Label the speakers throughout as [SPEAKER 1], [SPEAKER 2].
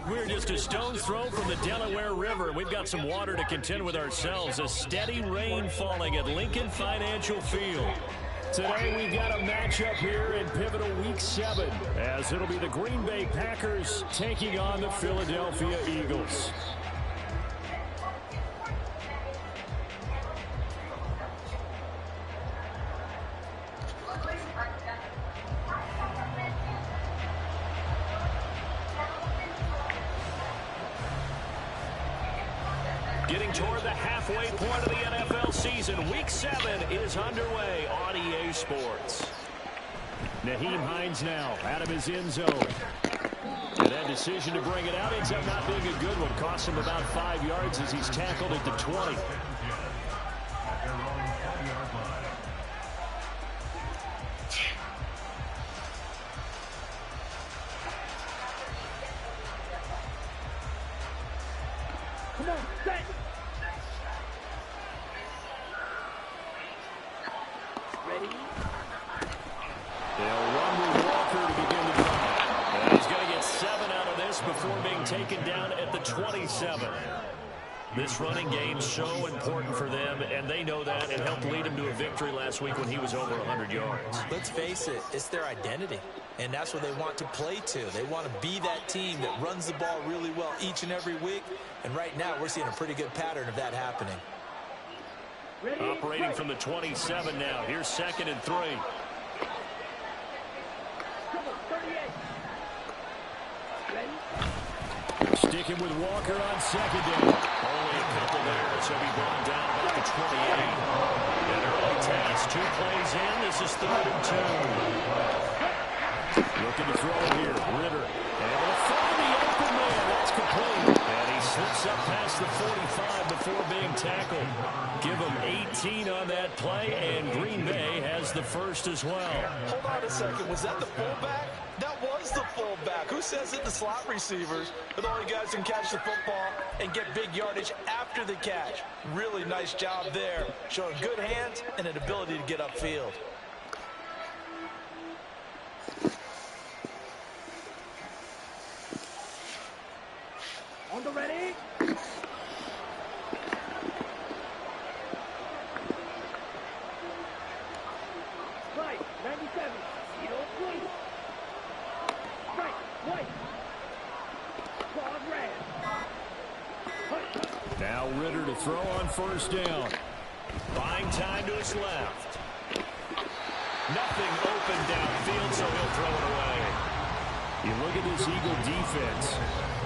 [SPEAKER 1] We're just a stone's throw from the Delaware River. We've got some water to contend with ourselves. A steady rain falling at Lincoln Financial Field. Today we've got a matchup here in pivotal Week 7, as it'll be the Green Bay Packers taking on the Philadelphia Eagles. Getting toward the halfway point of the NFL season, Week 7 is underway on EA Sports. Nyheim Hines now out of his end zone. And that decision to bring it out ends up not being a good one. Cost him about 5 yards as he's tackled at the 20.
[SPEAKER 2] Come on, set. Ready?
[SPEAKER 1] They'll run with Walker to begin the drive. And he's going to get 7 out of this before being taken down at the 27. This running game's so important for them, and they know that. It helped lead him to a victory last week when he was over 100 yards.
[SPEAKER 3] Let's face it, it's their identity, and that's what they want to play to. They want to be that team that runs the ball really well each and every week, and right now we're seeing a pretty good pattern of that happening.
[SPEAKER 1] Operating from the 27 now. Here's 2nd and 3. Sticking with Walker on 2nd down. Only a couple there, so he'll be brought down about the 28. An early task. 2 plays in. This is 3rd and 2. Looking to throw here. Ritter. Able to find the open man. That's complete. And he slips up past the 45 before being tackled. Give him 18 on that play, and Green Bay has the first as well.
[SPEAKER 3] Hold on a second. Was that the fullback? That was the fullback. Who says it? The slot receivers. But all you guys can catch the football and get big yardage after the catch. Really nice job there. Showing good hands and an ability to get upfield.
[SPEAKER 2] On the ready? Right, 97. You don't sleep. Right, white. Claws red.
[SPEAKER 1] Now Ritter to throw on 1st down. Buying time to his left. Nothing open downfield, so he'll throw it away. You look at this Eagle defense.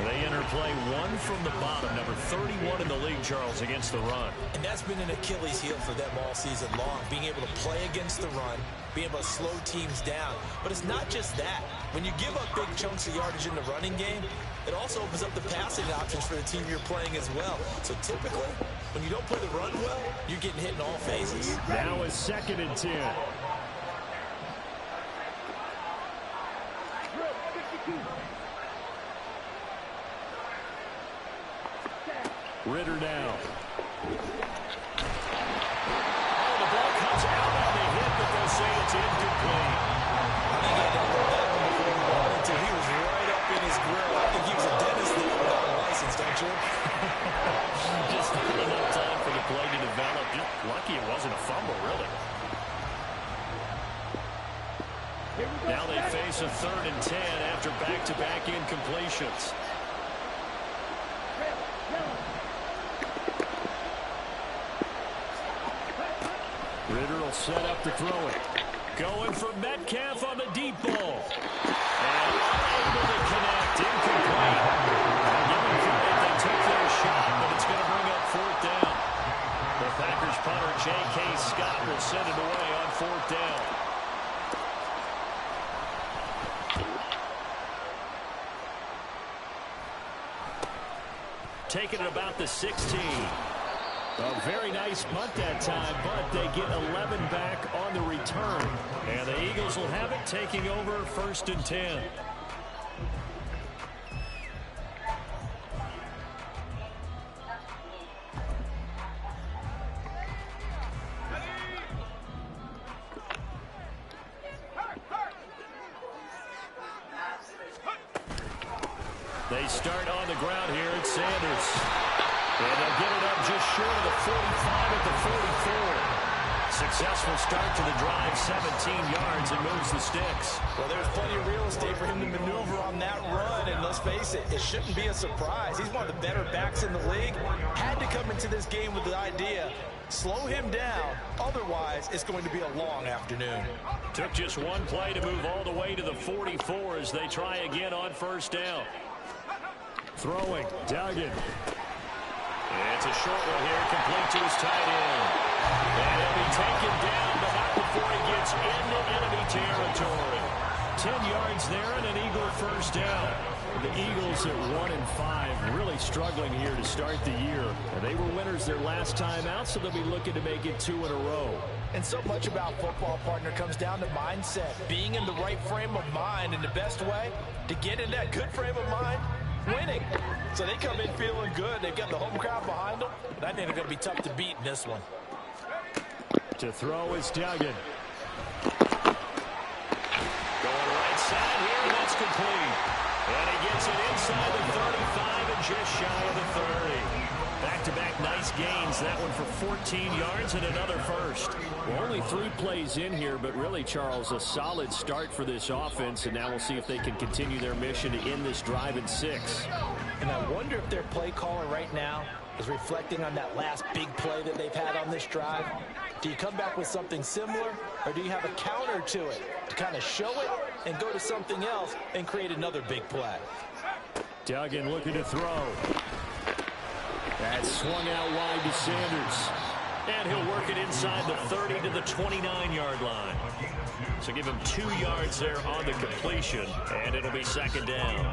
[SPEAKER 1] They enter play 1 from the bottom, number 31 in the league, Charles, against the run.
[SPEAKER 3] And that's been an Achilles heel for them all season long, being able to play against the run, being able to slow teams down. But it's not just that. When you give up big chunks of yardage in the running game, it also opens up the passing options for the team you're playing as well. So typically, when you don't play the run well, you're getting hit in all phases.
[SPEAKER 1] Now is 2nd and 10. Ritter now. Oh, the ball comes out on the hit, but they'll say it's incomplete.
[SPEAKER 3] I think he got that one before he wanted to. He was right up in his grill. I think he was a dentist there without a license, don't you?
[SPEAKER 1] Just not enough time for the play to develop. Just lucky it wasn't a fumble, really. Now they face a 3rd and 10 after back-to-back incompletions. Ritter will set up to throw it. Going for Metcalf on the deep ball. And unable to connect. Incomplete. I'll give them credit. They took their shot, but it's going to bring up 4th down. The Packers punter J.K. Scott will send it away on 4th down. Taking it about the 16. A very nice punt that time, but they get 11 back on the return. And the Eagles will have it, taking over 1st and 10. They start on the ground here at Sanders. And they'll get it up just short of the 45 at the 44. Successful start to the drive, 17 yards, and moves the sticks.
[SPEAKER 3] Well, there's plenty of real estate for him to maneuver on that run, and let's face it, it shouldn't be a surprise. He's one of the better backs in the league. Had to come into this game with the idea, slow him down, otherwise it's going to be a long afternoon.
[SPEAKER 1] Took just one play to move all the way to the 44 as they try again on first down. Throwing, Duggan. It's a short one here, complete to his tight end. And he'll be taken down, but not before he gets into enemy territory. 10 yards there and an Eagle first down. The Eagles at 1-5, really struggling here to start the year. And they were winners their last time out, so they'll be looking to make it 2 in a row.
[SPEAKER 3] And so much about football, partner, comes down to mindset. Being in the right frame of mind, and the best way to get in that good frame of mind, winning. So they come in feeling good. They've got the home crowd behind them. But I think they're going to be tough to beat in this one.
[SPEAKER 1] To throw is Duggan. Going right side here, and that's complete. And he gets it inside the 35 and just shy of the 30. Back-to-back nice gains. That one for 14 yards and another first. Well, only 3 plays in here, but really, Charles, a solid start for this offense. And now we'll see if they can continue their mission to end this drive in 6.
[SPEAKER 3] And I wonder if their play caller right now is reflecting on that last big play that they've had on this drive. Do you come back with something similar, or do you have a counter to it to kind of show it and go to something else and create another big play?
[SPEAKER 1] Duggan looking to throw. That's swung out wide to Sanders. And he'll work it inside the 30 to the 29-yard line. So give him 2 yards there on the completion, and it'll be second down.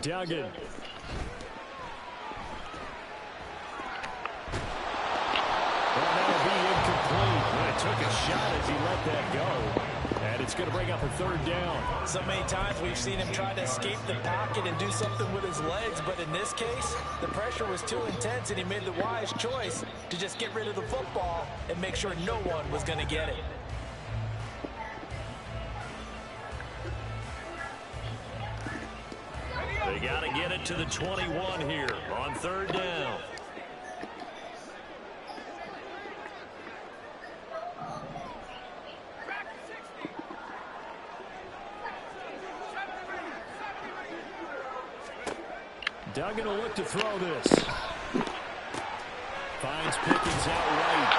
[SPEAKER 1] Duggan. Well, that'll be incomplete. Well, it took a shot as he let that go. And it's going to bring up a 3rd down.
[SPEAKER 3] So many times we've seen him try to escape the pocket and do something with his legs, but in this case, the pressure was too intense, and he made the wise choice to just get rid of the football and make sure no one was going to get it.
[SPEAKER 1] They got to get it to the 21 here on 3rd down. Duggan will look to throw this. Finds Pickens out right.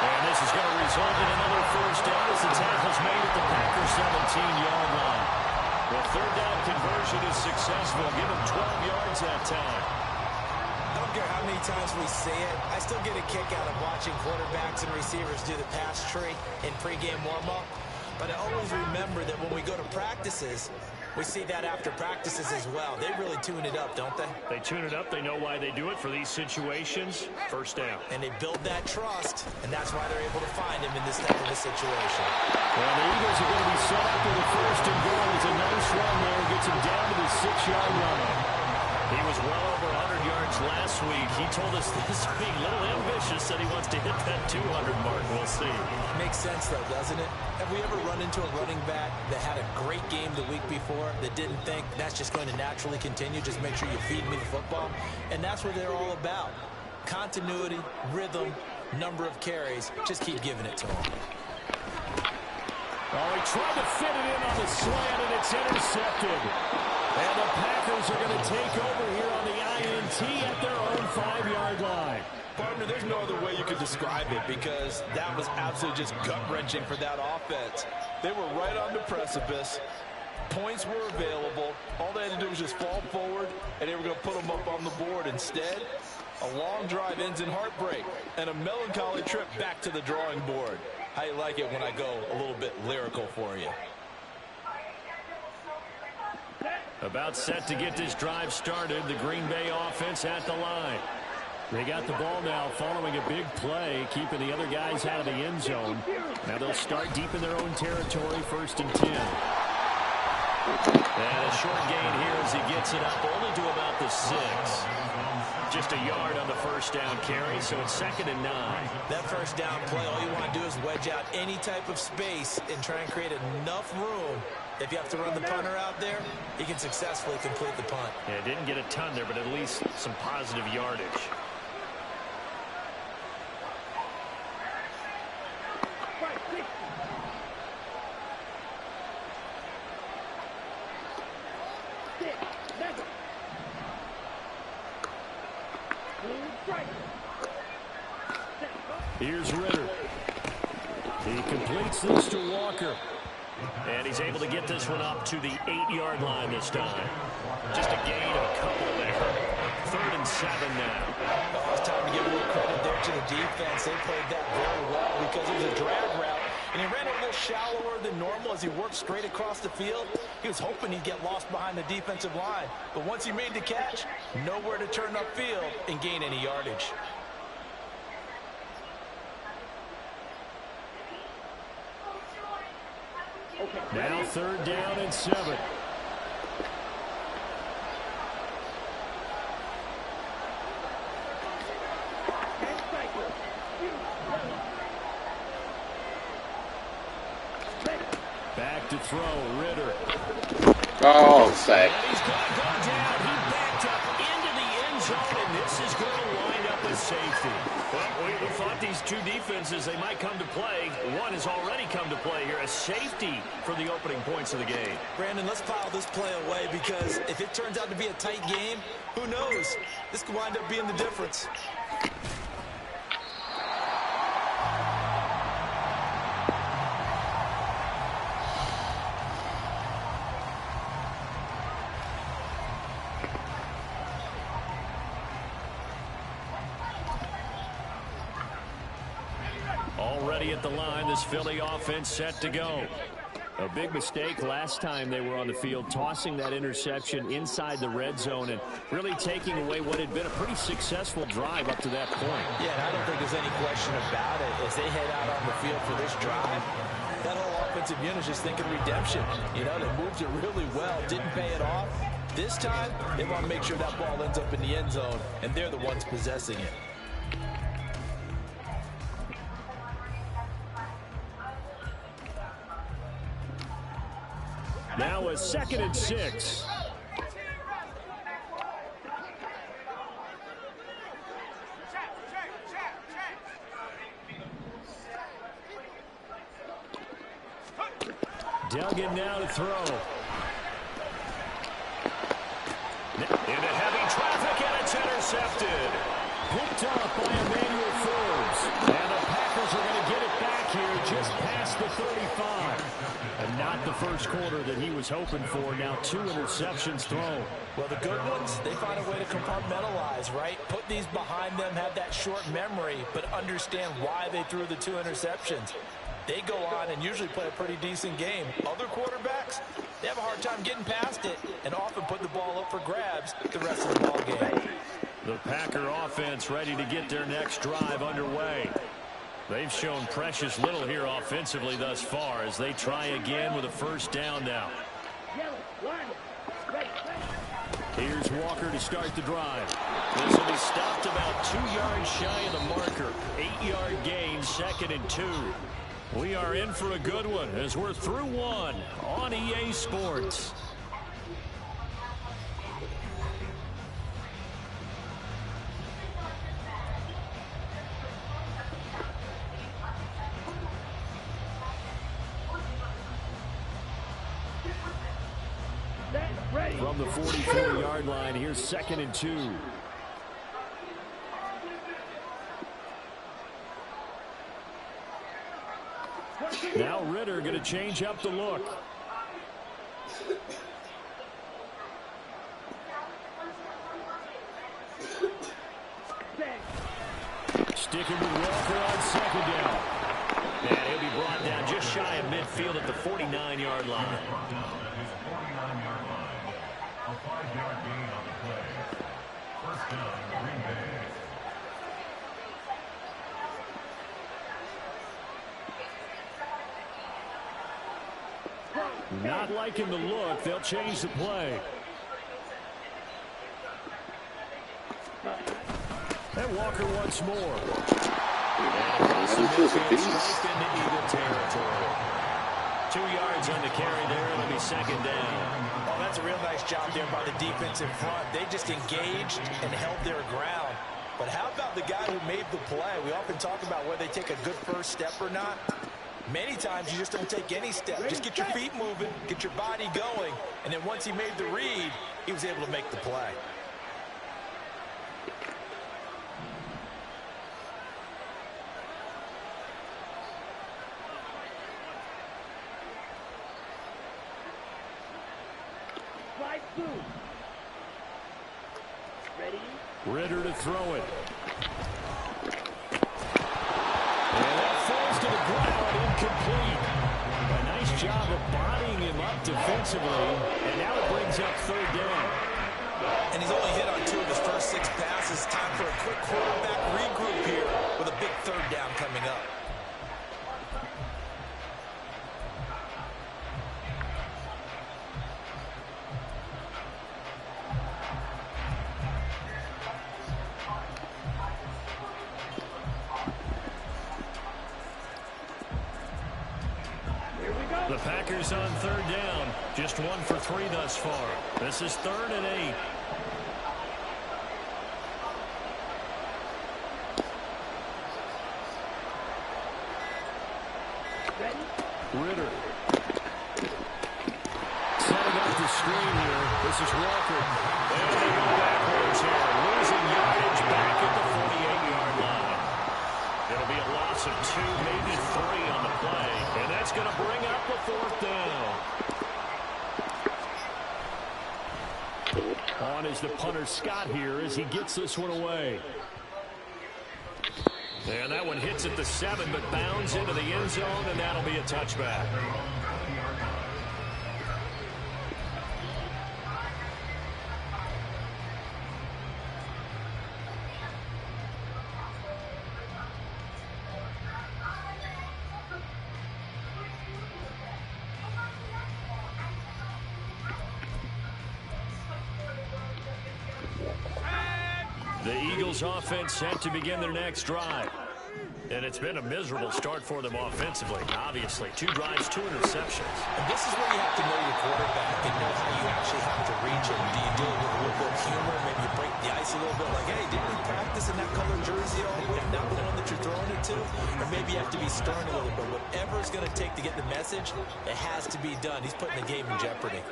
[SPEAKER 1] And this is going to result in another first down as the tackle's made at the Packers 17-yard line. The 3rd down conversion is successful. Give him 12 yards that time.
[SPEAKER 3] I don't care how many times we see it. I still get a kick out of watching quarterbacks and receivers do the pass tree in pregame warm-up. But I always remember that when we go to practices, we see that after practices as well. They really tune it up, don't they?
[SPEAKER 1] They tune it up. They know why they do it for these situations. First down.
[SPEAKER 3] And they build that trust, and that's why they're able to find him in this type of a situation.
[SPEAKER 1] Well, the Eagles are going to be set up with a 1st and goal. It's a nice run there. Gets him down to the 6-yard line. He was well over 100 yards last week. He told us this week, a little ambitious, that he wants to hit that 200 mark. We'll see.
[SPEAKER 3] Makes sense, though, doesn't it? Have we ever run into a running back that had a great game the week before that didn't think that's just going to naturally continue? Just make sure you feed me the football. And that's what they're all about. Continuity, rhythm, number of carries. Just keep giving it to him.
[SPEAKER 1] Oh, he tried to fit it in on the slant, and it's intercepted. And the Packers are going to take over here on the INT at their own 5-yard line.
[SPEAKER 3] Partner, there's no other way you could describe it, because that was absolutely just gut-wrenching for that offense. They were right on the precipice. Points were available. All they had to do was just fall forward, and they were going to put them up on the board. Instead, a long drive ends in heartbreak and a melancholy trip back to the drawing board. How you like it when I go a little bit lyrical for you?
[SPEAKER 1] About set to get this drive started. The Green Bay offense at the line. They got the ball now following a big play, keeping the other guys out of the end zone. Now they'll start deep in their own territory, 1st and 10. And a short gain here as he gets it up only to about the 6. Just a yard on the first down carry, so it's 2nd and 9.
[SPEAKER 3] That first down play, all you want to do is wedge out any type of space and try and create enough room. If you have to run the punter out there, he can successfully complete the punt.
[SPEAKER 1] Yeah, didn't get a ton there, but at least some positive yardage. Here's Ritter. He completes this to Walker. And he's able to get this one up to the 8-yard line this time. Just a gain of a couple there. 3rd and 7 now.
[SPEAKER 3] Oh, it's time to give a little credit there to the defense. They played that very well because it was a drag route. And he ran a little shallower than normal as he worked straight across the field. He was hoping he'd get lost behind the defensive line. But once he made the catch, nowhere to turn upfield and gain any yardage.
[SPEAKER 1] Now 3rd down and 7. Back to throw, Ritter.
[SPEAKER 4] Oh, sack.
[SPEAKER 1] And he's going to go down. He backed up into the end zone, and this is going to wind up as safety. Well, we thought these two defenses, they might come to play. One has already come to play here, a safety for the opening points of the game.
[SPEAKER 3] Brandon, let's file this play away because if it turns out to be a tight game, who knows? This could wind up being the difference.
[SPEAKER 1] Already at the line, this Philly offense set to go. A big mistake last time they were on the field, tossing that interception inside the red zone and really taking away what had been a pretty successful drive up to that point.
[SPEAKER 3] Yeah, and I don't think there's any question about it. As they head out on the field for this drive, that whole offensive unit is just thinking redemption. You know, they moved it really well, didn't pay it off. This time, they want to make sure that ball ends up in the end zone, and they're the ones possessing it.
[SPEAKER 1] Now a 2nd and 6. Duggan now to throw. Into heavy traffic, and it's intercepted. Picked up by Emmanuel Forbes. And the Packers are going to get it back here just past the 35. And not the first quarter that he was hoping for. Now 2 interceptions thrown.
[SPEAKER 3] Well, the good ones, they find a way to compartmentalize, right? Put these behind them, have that short memory, but understand why they threw the 2 interceptions. They go on and usually play a pretty decent game. Other quarterbacks, they have a hard time getting past it and often put the ball up for grabs the rest of the ball game.
[SPEAKER 1] The Packer offense ready to get their next drive underway. They've shown precious little here offensively thus far as they try again with a first down now. Here's Walker to start the drive. This will be stopped about 2 yards shy of the marker. 8-yard gain, 2nd and 2. We are in for a good one as we're through one on EA Sports. From the 44-yard line, here's 2nd and 2. Now Ritter going to change up the look. Sticking with Walker on 2nd down. And he'll be brought down just shy of midfield at the 49-yard line.
[SPEAKER 5] A 5-yard gain on the play. First down, Green Bay.
[SPEAKER 1] Not liking the look. They'll change the play. And Walker once more. And straight into Eagle territory. 2 yards on the carry there. It'll be second down.
[SPEAKER 3] Oh, that's a real nice job there by the defense in front. They just engaged and held their ground. But how about the guy who made the play? We often talk about whether they take a good first step or not. Many times you just don't take any step. Just get your feet moving, get your body going, and then once he made the read, he was able to make the play.
[SPEAKER 1] Ritter to throw it. And that falls to the ground, incomplete. A nice job of bodying him up defensively, and now it brings up third down.
[SPEAKER 3] And he's only hit on 2 of his first 6 passes. Time for a quick quarterback regroup here with a big third down coming up.
[SPEAKER 1] The Packers on third down. Just 1 for 3 thus far. This is 3rd and 8. Ritter. Setting up the screen here. This is Walker. And they go backwards here. Losing yardage back at the 48-yard line. It'll be a loss of 2, maybe 3 on the play. And that's going to bring up the 4th down. On is the punter Scott here as he gets this one away. And that one hits at the 7, but bounds into the end zone, and that'll be a touchback. The Eagles offense set to begin their next drive. And it's been a miserable start for them offensively, obviously. 2 drives, 2 interceptions.
[SPEAKER 3] And this is where you have to know your quarterback and know how you actually have to reach him. Do you do it with a little bit of humor? Maybe you break the ice a little bit like, hey, didn't we practice in that color jersey all week, not the one that you're throwing it to? Or maybe you have to be stern a little bit. Whatever it's going to take to get the message, it has to be done. He's putting the game in jeopardy.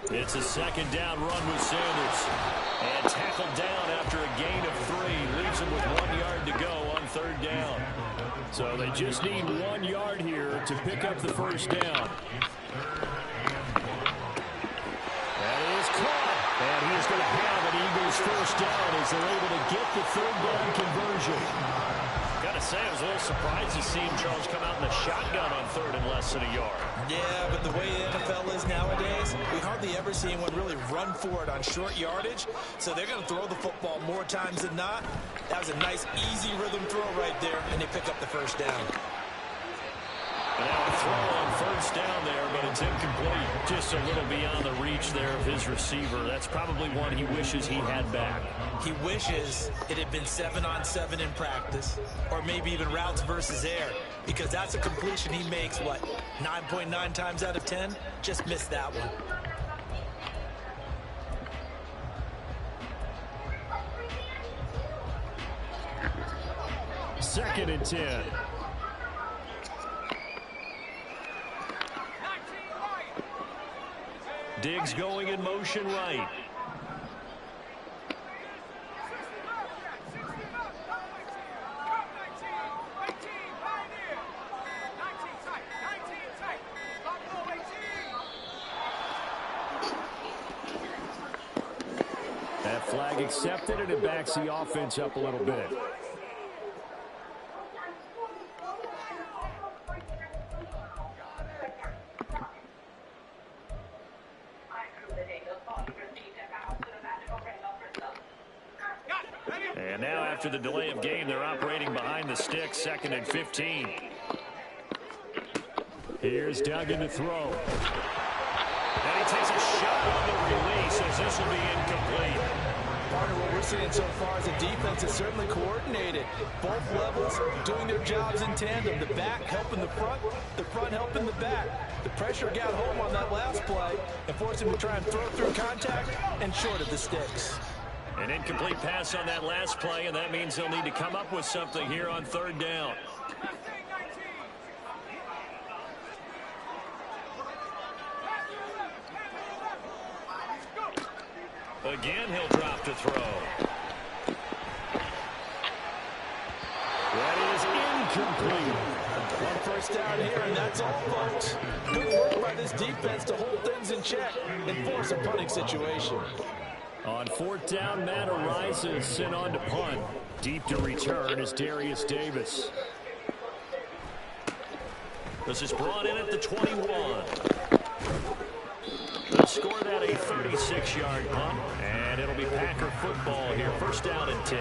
[SPEAKER 1] It's a second down run with Sanders. And tackled down after a gain of 3. Leaves him with 1 yard to go on third down. So they just need 1 yard here to pick up the first down. That is caught. And he is going to have an Eagles first down as they're able to get the third down conversion. Gotta say, I was a little surprised to see him, Charles, come out in the shotgun on 3rd and less than a yard.
[SPEAKER 3] Yeah, but the way the NFL is nowadays, we hardly ever see anyone really run for it on short yardage. So they're going to throw the football more times than not. That was a nice, easy rhythm throw right there, and they pick up the first down.
[SPEAKER 1] And now a throw on first down there, but it's incomplete. Just a little beyond the reach there of his receiver. That's probably one he wishes he had back.
[SPEAKER 3] He wishes it had been 7-on-7 in practice, or maybe even routes versus air, because that's a completion he makes, what, 9.9 times out of 10? Just missed that one.
[SPEAKER 1] Second and 10. Diggs going in motion right. That flag accepted, and it backs the offense up a little bit. And now after the delay of game, they're operating behind the sticks, 2nd and 15. Here's Duggan to throw. And he takes a shot on the release as this will be incomplete.
[SPEAKER 3] Part of what we're seeing so far is a defense is certainly coordinated. Both levels doing their jobs in tandem. The back helping the front helping the back. The pressure got home on that last play and forced him to try and throw through contact and short of the sticks.
[SPEAKER 1] An incomplete pass on that last play, and that means they'll need to come up with something here on third down. Again, he'll drop to throw. That is incomplete.
[SPEAKER 3] One first down here, and that's all, folks. Good work by this defense to hold things in check and force a punting situation.
[SPEAKER 1] On fourth down, Matt arises, sent on to punt. Deep to return is Darius Davis. This is brought in at the 21. They'll score that a 36-yard punt, and it'll be Packer football here. First down and 10.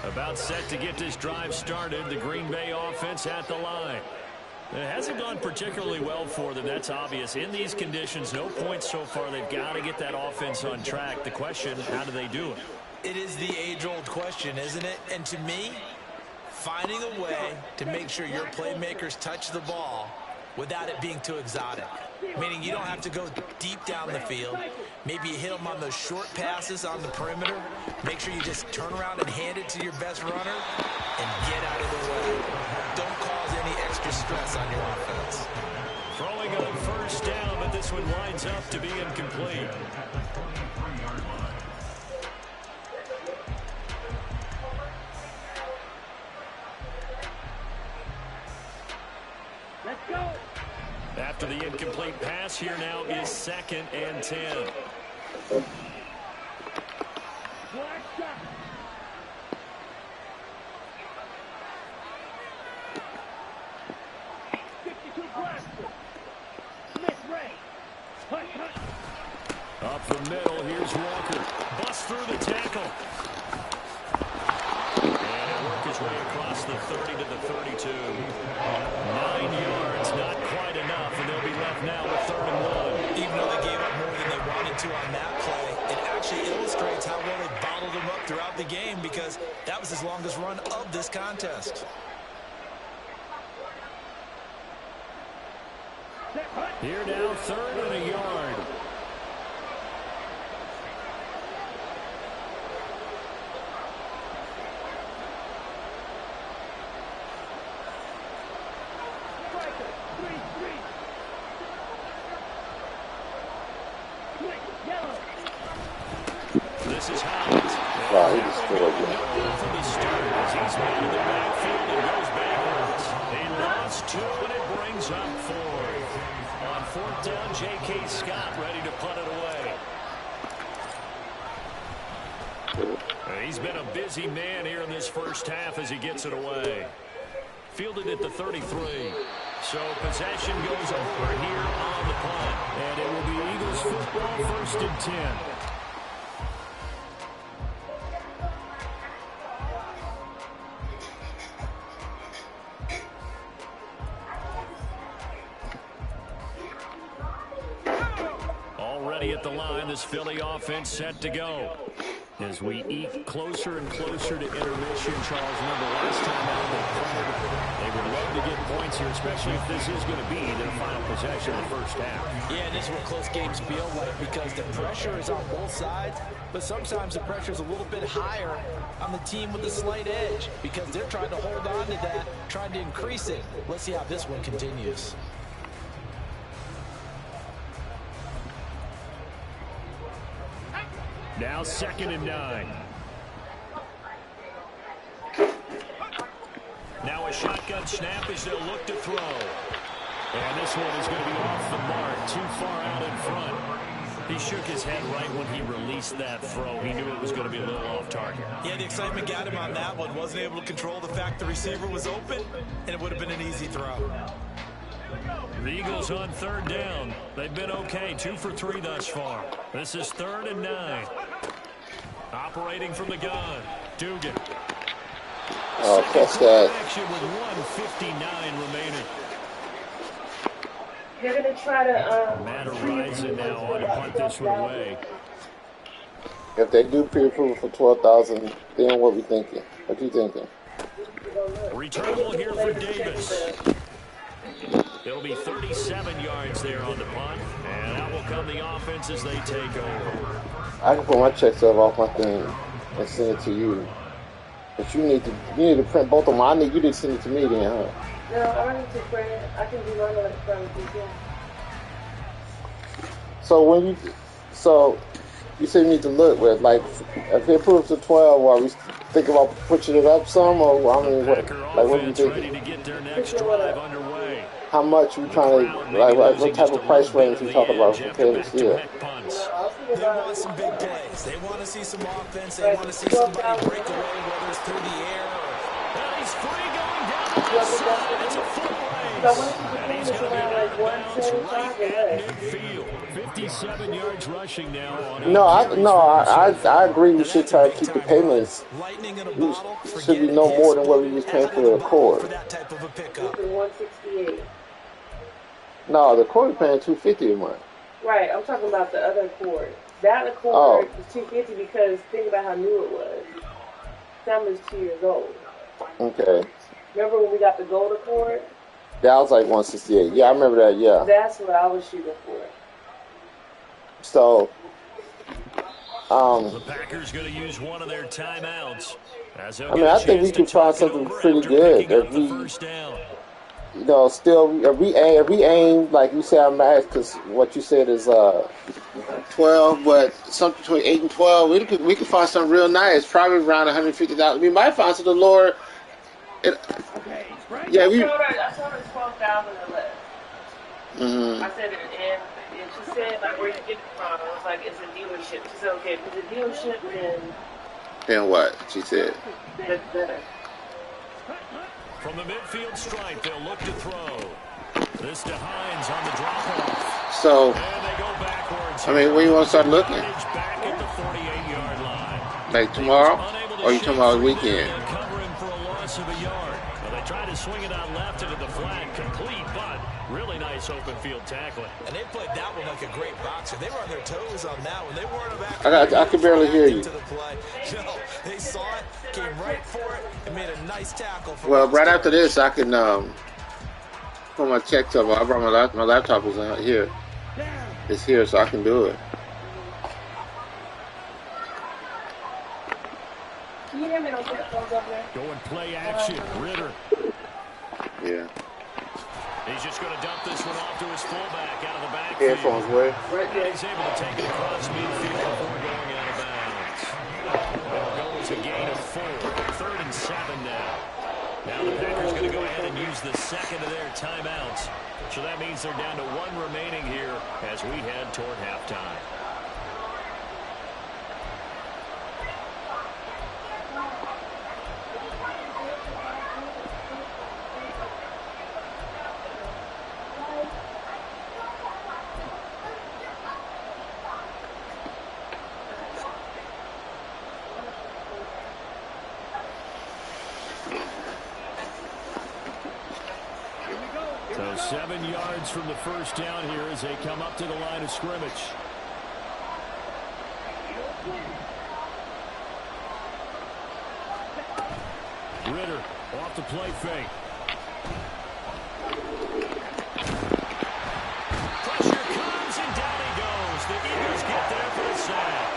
[SPEAKER 1] About set to get this drive started. The Green Bay offense at the line. It hasn't gone particularly well for them. That's obvious. In these conditions, no points so far. They've got to get that offense on track. The question, how do they do it?
[SPEAKER 3] It is the age-old question, isn't it? And to me, finding a way to make sure your playmakers touch the ball without it being too exotic. Meaning you don't have to go deep down the field. Maybe you hit them on those short passes on the perimeter. Make sure you just turn around and hand it to your best runner and get out of the way. Don't cause any extra stress on your offense.
[SPEAKER 1] Throwing on first down, but this one winds up to be incomplete.
[SPEAKER 2] Let's go.
[SPEAKER 1] After the incomplete pass, here now is second and 10.
[SPEAKER 2] Black shot.
[SPEAKER 1] Up the middle, here's Walker. Busts through the tackle. And he'll work his way across the 30 to the 32. 9 yards, not quite enough, and they'll be left now with 3rd and 1.
[SPEAKER 3] Even though they gave up more than they wanted to on that play, it actually illustrates how well they bottled them up throughout the game because that was his longest run of this contest.
[SPEAKER 1] Here now, 3rd and a yard. This is Howard.
[SPEAKER 4] Wow, he destroyed you.
[SPEAKER 1] From the start as he's made in the backfield and goes backwards. They lost 2 and it brings up 4. On 4th down, J.K. Scott ready to punt it away. He's been a busy man here in this first half as he gets it away. Fielded at the 33. So possession goes over here on the punt. And it will be Eagles football, 1st and 10. Already at the line, this Philly offense set to go. As we eke closer and closer to intermission, Charles, remember last time out they would love to get points here, especially if this is going to be their final possession in the first half.
[SPEAKER 3] Yeah, and this is what close games feel like because the pressure is on both sides, but sometimes the pressure is a little bit higher on the team with the slight edge because they're trying to hold on to that, trying to increase it. Let's see how this one continues.
[SPEAKER 1] Now 2nd and 9. Now a shotgun snap as they'll look to throw. And this one is going to be off the mark, too far out in front. He shook his head right when he released that throw. He knew it was going to be a little off target.
[SPEAKER 3] Yeah, the excitement got him on that one. Wasn't able to control the fact the receiver was open, and it would have been an easy throw.
[SPEAKER 1] The Eagles on 3rd down. They've been okay, 2 for 3 thus far. This is 3rd and 9. Operating from the gun, Dugan.
[SPEAKER 4] Oh, catch that.
[SPEAKER 1] Action with 1:59 remaining.
[SPEAKER 2] They're going to try to...
[SPEAKER 1] Matt Horizon now on to punt this one away.
[SPEAKER 4] If they do pre-approval for 12,000, then what we thinking? What you thinking?
[SPEAKER 1] Returnable here for Davis. It'll be 37 yards there on the punt, and that will come the offense as they take over.
[SPEAKER 4] I can put my check stub off my thing and send it to you. But you need to print both of them. I need you to send it to me then, huh?
[SPEAKER 2] No, I don't need to print it. I can do one of from you.
[SPEAKER 4] So you say you need to look with, like, if it approves to 12, are we thinking about pushing it up some, or I mean, what are you thinking?
[SPEAKER 1] Ready to get their next drive underway.
[SPEAKER 4] How much we trying to, like what type of price range we talking about for Caleb Steele?
[SPEAKER 3] They want some big plays. They want to see some offense. They want to see somebody break away, whether it's through the air or...
[SPEAKER 1] And he's free going down the left side. It's a foot race. And he's going to be out of bounds right at midfield. 57 yards rushing now.
[SPEAKER 4] I agree. We should try to keep the payments. We should be no more than what we was paying for the Accord.
[SPEAKER 3] For that type of a pickup.
[SPEAKER 2] 168.
[SPEAKER 4] No, the Accord is paying $250 a month.
[SPEAKER 2] Right, I'm talking about the other Accord. That Accord is $250 because think about how new it was. Sam is 2 years old.
[SPEAKER 4] Okay.
[SPEAKER 2] Remember when we got the gold Accord?
[SPEAKER 4] That was like 168. Yeah, I remember that. Yeah.
[SPEAKER 2] That's what I was shooting for.
[SPEAKER 4] So,
[SPEAKER 1] the Packers going to use one of their timeouts.
[SPEAKER 4] I think we can find something pretty good. If we, still, if we aim, like you said, I'm mad because what you said is 12, but something between 8 and 12, we could find something real nice. Probably around $150. We might find something lower. Yeah,
[SPEAKER 2] I told her 12,000 or less.
[SPEAKER 4] Mm-hmm.
[SPEAKER 2] I said it, and she said, like, where you get it from? I was like, it's a dealership. She said, okay, if it's a dealership,
[SPEAKER 4] then what? She said.
[SPEAKER 2] That's better.
[SPEAKER 1] From the midfield stripe, they'll look to throw. This to Hines on the drop-off.
[SPEAKER 4] So,
[SPEAKER 1] and they go backwards.
[SPEAKER 4] when you want to start looking?
[SPEAKER 1] Back at the 48-yard line.
[SPEAKER 4] Like tomorrow? Or you talking about the weekend?
[SPEAKER 1] Covering for a loss of a yard. Well, they try to swing it out left into the flat, complete, but really nice open field tackling.
[SPEAKER 3] And they played that one like a great boxer. They were on their toes on that one. They weren't back.
[SPEAKER 4] I can barely hear you.
[SPEAKER 3] No, they saw it, came right for it, and made a nice tackle.
[SPEAKER 4] Well, right after this, I can put my check up. I brought my laptop is here. It's here, so I can do it.
[SPEAKER 2] Can you hear me on that phone's up there?
[SPEAKER 1] Going play action, Ritter.
[SPEAKER 4] Yeah.
[SPEAKER 1] He's just going to dump this one off to his fullback out of the backfield.
[SPEAKER 4] Headphones where?
[SPEAKER 2] Right there.
[SPEAKER 1] He's able to take it across midfield before going out of bounds. It'll go as a gain of 4. 3rd and 7 now. Now the Packers going to go ahead and use the second of their timeouts. So that means they're down to 1 remaining here as we head toward halftime. So 7 yards from the first down here as they come up to the line of scrimmage. Ritter off the play fake. Pressure comes and down he goes. The Eagles get there for the sack.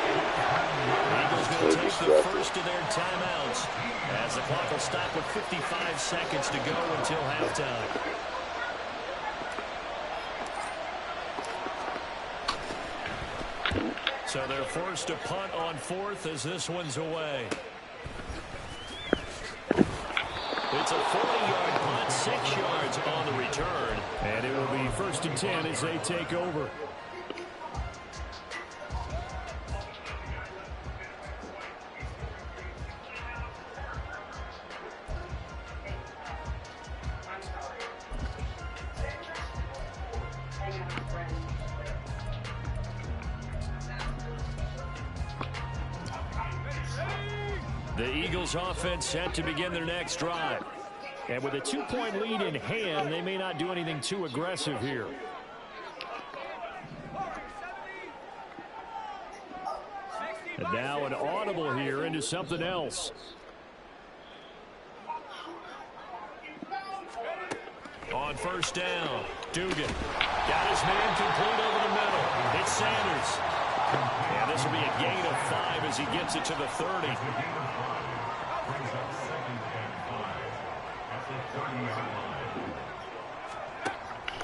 [SPEAKER 1] The Eagles going to take the first of their timeouts as the clock will stop with 55 seconds to go until halftime. So they're forced to punt on 4th as this one's away. It's a 40-yard punt, 6 yards on the return. And it will be 1st and 10 as they take over. The Eagles offense set to begin their next drive. And with a 2-point lead in hand, they may not do anything too aggressive here. And now an audible here into something else. On first down, Dugan got his man complete over the middle. It's Sanders. And this will be a gain of 5 as he gets it to the 30.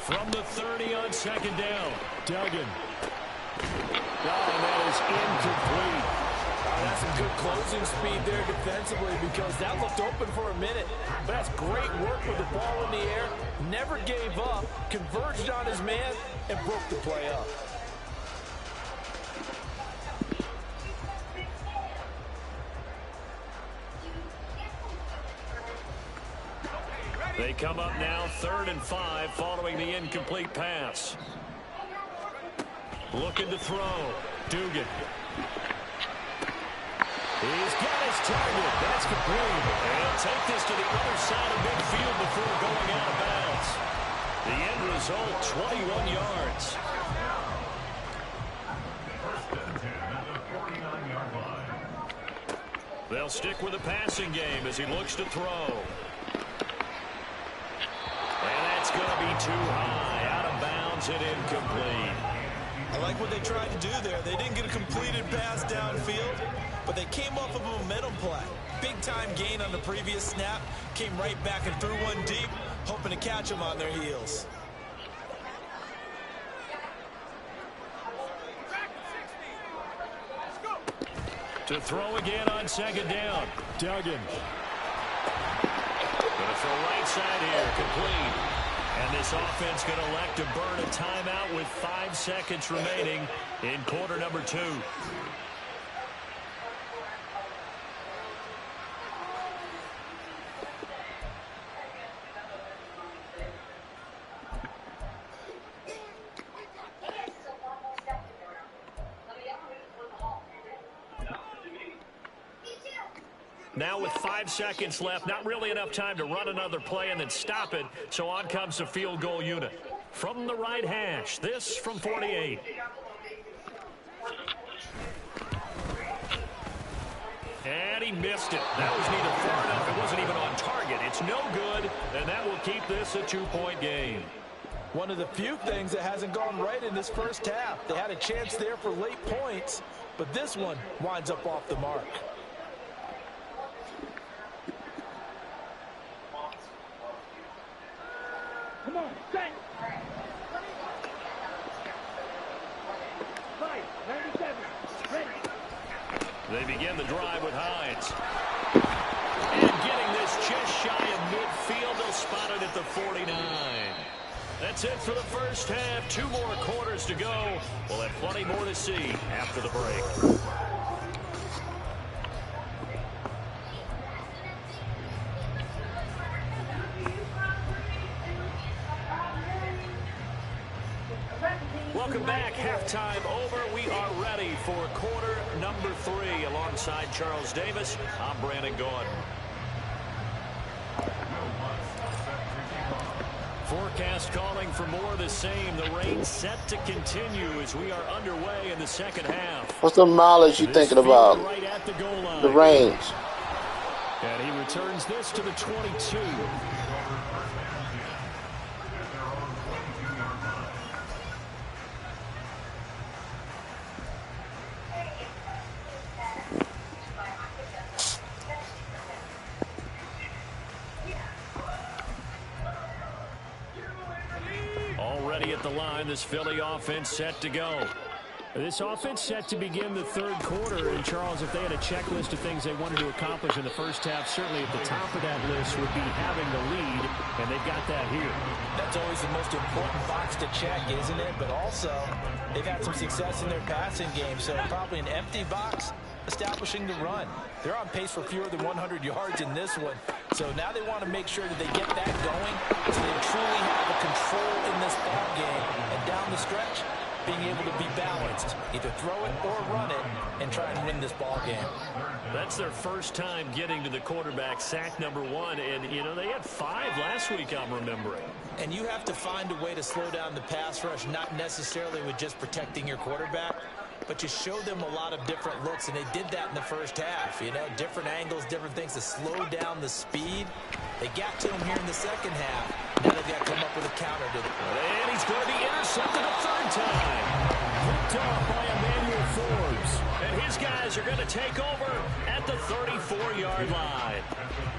[SPEAKER 1] From the 30 on second down, Duggan. Oh, and that is incomplete.
[SPEAKER 3] That's some good closing speed there defensively because that looked open for a minute. But that's great work with the ball in the air. Never gave up, converged on his man, and broke the play up.
[SPEAKER 1] They come up now 3rd and 5 following the incomplete pass. Looking to throw. Dugan. He's got his target. That's complete. And he'll take this to the other side of midfield before going out of bounds. The end result, 21 yards. They'll stick with the passing game as he looks to throw. And that's going to be too high. Out of bounds and incomplete.
[SPEAKER 3] I like what they tried to do there. They didn't get a completed pass downfield, but they came off of a momentum play. Big-time gain on the previous snap. Came right back and threw one deep, hoping to catch them on their heels.
[SPEAKER 1] To throw again on second down. Duggan. Gonna throw right side here, complete. And this offense going to elect to burn a timeout with 5 seconds remaining in quarter number 2. Now with 5 seconds left, not really enough time to run another play and then stop it. So on comes the field goal unit. From the right hash, this from 48. And he missed it. That was neither far enough. It wasn't even on target. It's no good, and that will keep this a 2-point game.
[SPEAKER 3] One of the few things that hasn't gone right in this first half. They had a chance there for late points, but this one winds up off the mark.
[SPEAKER 6] Come on, set. 97, ready.
[SPEAKER 1] They begin the drive with Hines. And getting this just shy of midfield, they'll spot it at the 49. That's it for the first half. 2 more quarters to go. We'll have plenty more to see after the break. Welcome back. Halftime over. We are ready for quarter number 3. Alongside Charles Davis, I'm Brandon Gordon. Forecast calling for more of the same. The rain set to continue as we are underway in the second half.
[SPEAKER 4] What's the mileage you thinking about?
[SPEAKER 1] Right at the goal line.
[SPEAKER 4] The range.
[SPEAKER 1] And he returns this to the 22. Already at the line, this Philly offense set to go. This offense set to begin the third quarter. And, Charles, if they had a checklist of things they wanted to accomplish in the first half, certainly at the top of that list would be having the lead, and they've got that here.
[SPEAKER 3] That's always the most important box to check, isn't it? But also, they've had some success in their passing game, so probably an empty box establishing the run. They're on pace for fewer than 100 yards in this one. So now they want to make sure that they get that going so they truly have a control in this ball game. And down the stretch, being able to be balanced, either throw it or run it, and try and win this ball game.
[SPEAKER 1] That's their first time getting to the quarterback, sack number 1. And, you know, they had 5 last week, I'm remembering.
[SPEAKER 3] And you have to find a way to slow down the pass rush, not necessarily with just protecting your quarterback, but you show them a lot of different looks, and they did that in the first half. You know, different angles, different things to slow down the speed. They got to him here in the second half. Now they've got to come up with a counter to it.
[SPEAKER 1] And he's going to be intercepted a third time. Picked off by Emmanuel Forbes. And his guys are going to take over at the 34-yard line.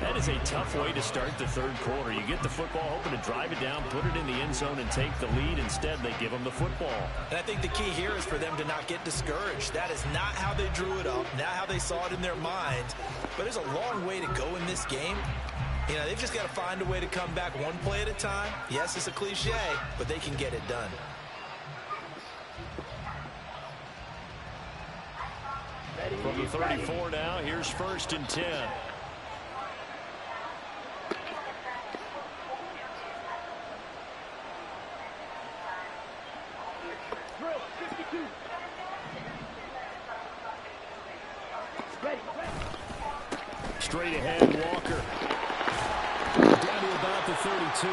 [SPEAKER 1] That is a tough way to start the third quarter. You get the football, hoping to drive it down, put it in the end zone, and take the lead. Instead, they give them the football.
[SPEAKER 3] And I think the key here is for them to not get discouraged. That is not how they drew it up, not how they saw it in their minds. But there's a long way to go in this game. You know, they've just got to find a way to come back one play at a time. Yes, it's a cliche, but they can get it done.
[SPEAKER 1] From the 34 now, here's 1st and 10. Straight ahead, Walker. Down to about the 32.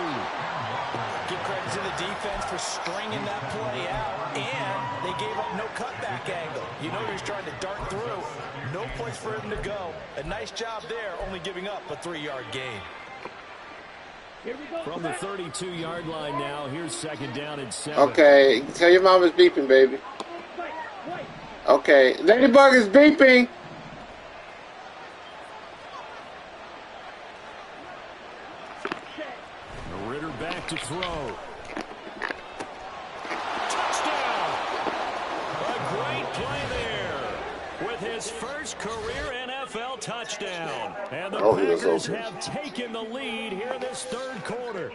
[SPEAKER 3] Give credit to the defense for stringing that play out, and they gave up no cutback angle. You know he's trying to dart through. No place for him to go. A nice job there, only giving up a 3-yard gain.
[SPEAKER 1] From the 32-yard line now, here's 2nd down and 7.
[SPEAKER 4] Okay, tell your mom it's beeping, baby. Okay, Ladybug is beeping.
[SPEAKER 1] Ritter back to throw. Touchdown! A great play there with his first career NFL touchdown. And the Packers have taken the lead here in this third quarter.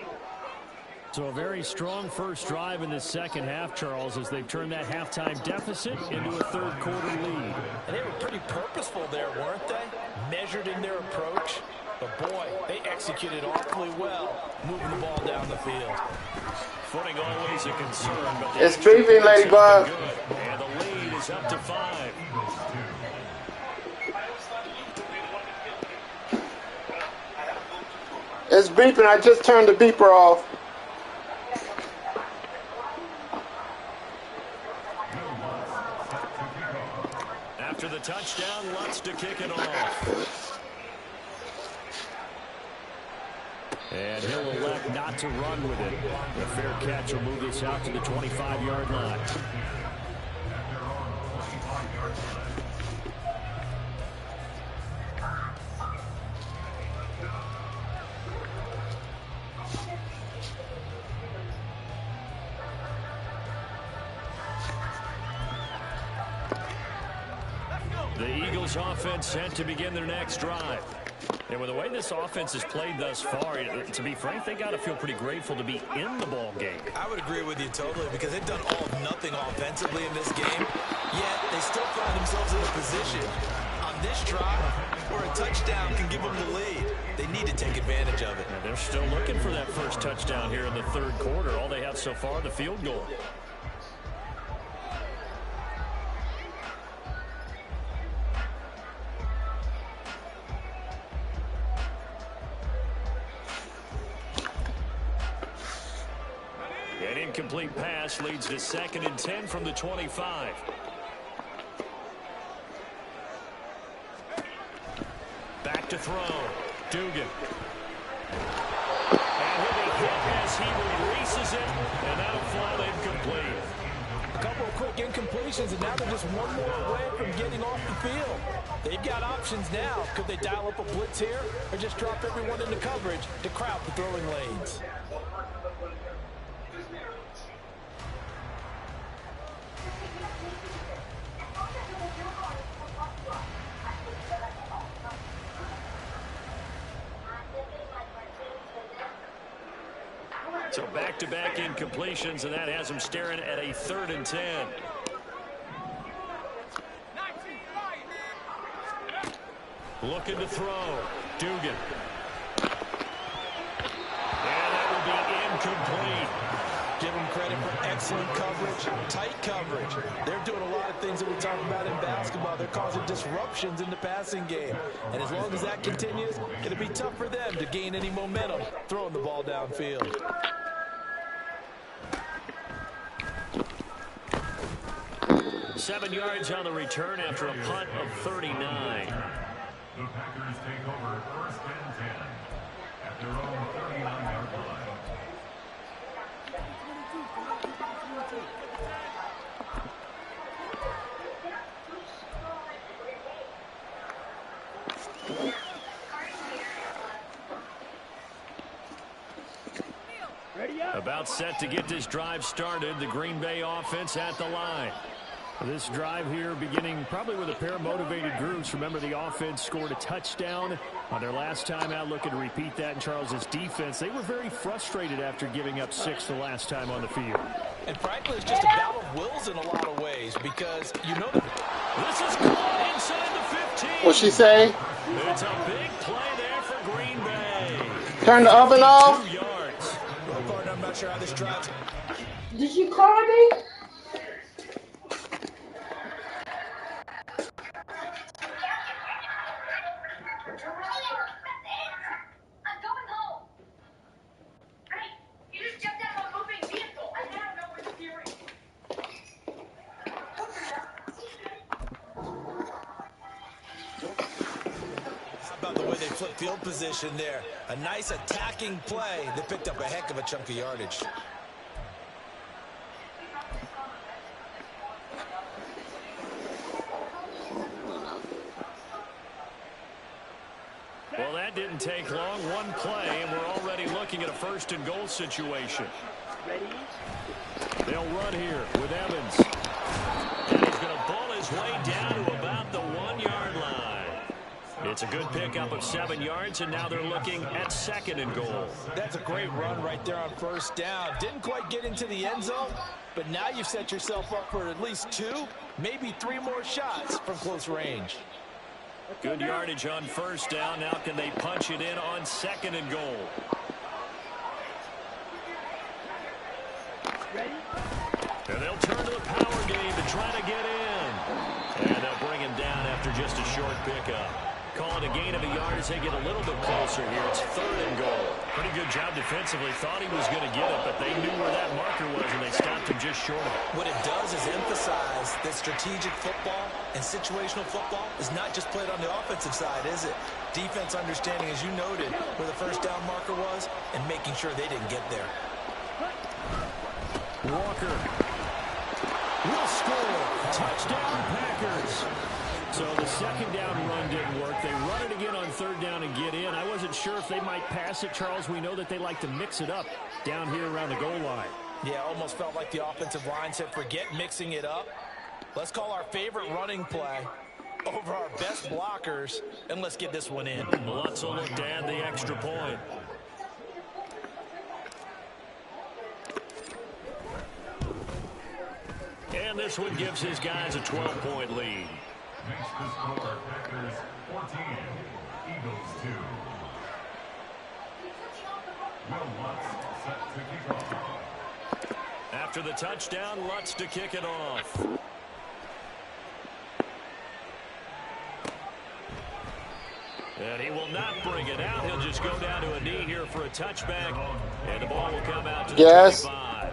[SPEAKER 1] So a very strong first drive in the second half, Charles, as they've turned that halftime deficit into a third quarter lead.
[SPEAKER 3] And they were pretty purposeful there, weren't they? Measured in their approach. But, boy, they executed awfully well, moving the ball down the field.
[SPEAKER 1] Footing always a concern, but
[SPEAKER 4] it's beeping, Ladybug.
[SPEAKER 1] And the lead is up to 5.
[SPEAKER 4] It's beeping. I just turned the beeper off.
[SPEAKER 1] After the touchdown, Lutz to kick it off. And he'll elect not to run with it. A fair catch will move this out to the 25-yard line. The Eagles offense set to begin their next drive. And with the way this offense has played thus far, to be frank, they got to feel pretty grateful to be in the ball game.
[SPEAKER 3] I would agree with you totally, because they've done all of nothing offensively in this game, yet they still find themselves in a position on this drive where a touchdown can give them the lead. They need to take advantage of it.
[SPEAKER 1] And they're still looking for that first touchdown here in the third quarter. All they have so far, the field goal. An incomplete pass leads to 2nd and 10 from the 25. Back to throw. Dugan. And he'll be hit as he releases it, and that'll fall incomplete.
[SPEAKER 3] A couple of quick incompletions, and now they're just one more away from getting off the field. They've got options now. Could they dial up a blitz here, or just drop everyone into coverage to crowd the throwing lanes?
[SPEAKER 1] So back-to-back incompletions, and that has them staring at a 3rd and 10. Looking to throw. Dugan. And that will be incomplete.
[SPEAKER 3] Give them credit for excellent coverage, tight coverage. They're doing a lot of things that we talk about in basketball. They're causing disruptions in the passing game. And as long as that continues, it'll be tough for them to gain any momentum throwing the ball downfield.
[SPEAKER 1] Seven yards on the return after a punt of 39.
[SPEAKER 5] The Packers take over first and 10 at their own 39-yard line.
[SPEAKER 1] About set to get this drive started. The Green Bay offense at the line. This drive here beginning probably with a pair of motivated groups. Remember, the offense scored a touchdown on their last time out, looking to repeat that in Charles's defense. They were very frustrated after giving up 6 the last time on the field.
[SPEAKER 3] And frankly, it's just a battle of wills in a lot of ways because you know that
[SPEAKER 1] this is caught inside the 15.
[SPEAKER 4] What'd she say?
[SPEAKER 1] It's a big play there for Green Bay.
[SPEAKER 4] Turn the oven off.
[SPEAKER 1] 2 yards.
[SPEAKER 3] I'm not sure how this drives.
[SPEAKER 2] Did you call me?
[SPEAKER 3] Field position there. A nice attacking play that picked up a heck of a chunk of yardage.
[SPEAKER 1] Well, that didn't take long. One play, and we're already looking at a first and goal situation. They'll run here with Evans. And he's going to bull his way down to about the 1-yard line. It's a good pickup of 7 yards, and now they're looking at second and goal.
[SPEAKER 3] That's a great run right there on first down. Didn't quite get into the end zone, but now you've set yourself up for at least 2, maybe 3 more shots from close range.
[SPEAKER 1] Good yardage on first down. Now can they punch it in on second and goal? And they'll turn to the power game to try to get in. And they'll bring him down after just a short pickup. Call it a gain of a yard as they get a little bit closer here. It's third and goal. Pretty good job defensively. Thought he was going to get it, but they knew where that marker was, and they stopped him just short of it.
[SPEAKER 3] What it does is emphasize that strategic football and situational football is not just played on the offensive side, is it? Defense understanding, as you noted, where the first down marker was and making sure they didn't get there.
[SPEAKER 1] Walker will score. Touchdown, Packers. So the second down run didn't work. They run it again on third down and get in. I wasn't sure if they might pass it, Charles. We know that they like to mix it up down here around the goal line.
[SPEAKER 3] Yeah, almost felt like the offensive line said, forget mixing it up. Let's call our favorite running play over our best blockers, and let's get this one in.
[SPEAKER 1] Lutz will look to add the extra point. And this one gives his guys a 12-point lead.
[SPEAKER 5] Makes the score Packers 14, Eagles 2. Will Lutz set to kick off.
[SPEAKER 1] After the touchdown, Lutz to kick it off. And he will not bring it out. He'll just go down to a knee here for a touchback. And the ball will come out to the 25.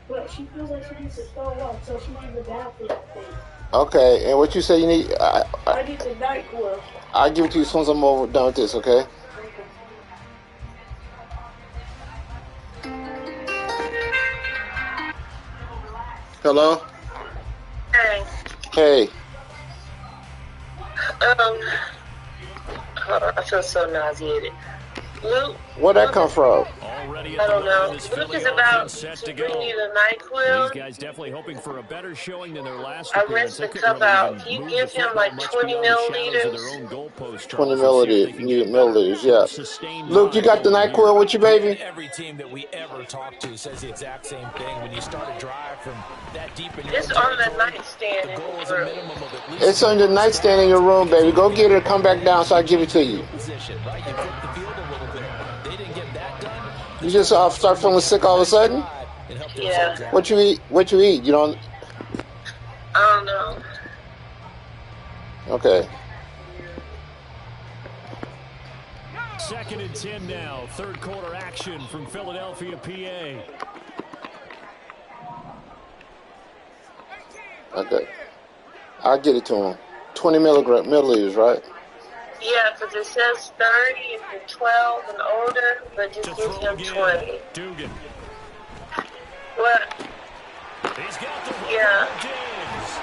[SPEAKER 2] But she feels like she needs to throw up, so she needs a bathroom thing.
[SPEAKER 4] Okay, and what you say you need?
[SPEAKER 2] I need the NyQuil.
[SPEAKER 4] I'll give it to you as soon as I'm over done with this, okay? Hello?
[SPEAKER 7] Hey.
[SPEAKER 4] Hey.
[SPEAKER 7] Hold on, I feel so nauseated. Luke.
[SPEAKER 4] Where'd that come from?
[SPEAKER 1] Already
[SPEAKER 7] I don't know.
[SPEAKER 1] Luke
[SPEAKER 7] is about to bring you the NyQuil.
[SPEAKER 1] These guys definitely hoping for a better showing than their last
[SPEAKER 7] I
[SPEAKER 1] appearance.
[SPEAKER 7] rinsed the cup out. Can you give him like 20 milliliters?
[SPEAKER 4] 20 milliliters, yeah. Luke, you got the NyQuil with you, baby?
[SPEAKER 3] Every team that we ever talk to says the exact same thing. When you start a drive from that deep in your
[SPEAKER 7] It's on the nightstand.
[SPEAKER 3] the goal is a minimum of at least
[SPEAKER 4] It's on the nightstand in your room, baby. Go get it, come back down so I give it to you.
[SPEAKER 3] position, right? You flip the field a little bit. They didn't get that done.
[SPEAKER 4] You just start feeling sick all of a sudden?
[SPEAKER 7] Yeah.
[SPEAKER 4] What you eat? What you eat? You don't?
[SPEAKER 7] I don't know.
[SPEAKER 4] Okay.
[SPEAKER 1] 2nd and 10 now. Third quarter action from Philadelphia, PA.
[SPEAKER 4] Okay. I'll get it to him. 20 milliliters, right?
[SPEAKER 7] Yeah, because it says 30 if you're 12 and older, but just give him 20.
[SPEAKER 1] Dugan.
[SPEAKER 7] What?
[SPEAKER 1] He's got the
[SPEAKER 7] Yeah.
[SPEAKER 1] James.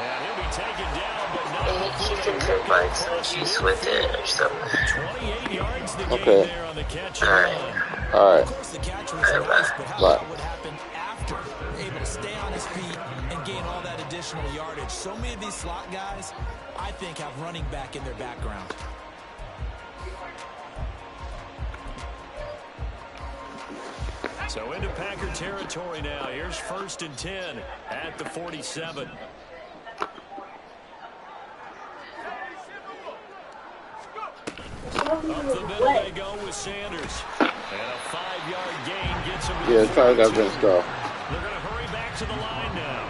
[SPEAKER 1] And he'll be taken down, but not
[SPEAKER 7] And he can take like some juice with it or something.
[SPEAKER 1] 28 yards the game
[SPEAKER 4] Okay.
[SPEAKER 1] there on the catch.
[SPEAKER 4] All right.
[SPEAKER 3] Of course, the catch was nice, but how about what happened after? Able to stay on his feet and gain all that additional yardage. So many of these slot guys, I think, have running back in their background.
[SPEAKER 1] So into Packer territory now. Here's 1st and 10 at the 47. Up the middle they go with Sanders. And a 5-yard gain gets him to
[SPEAKER 4] Yeah, try that best go.
[SPEAKER 1] They're going to hurry back to the line now.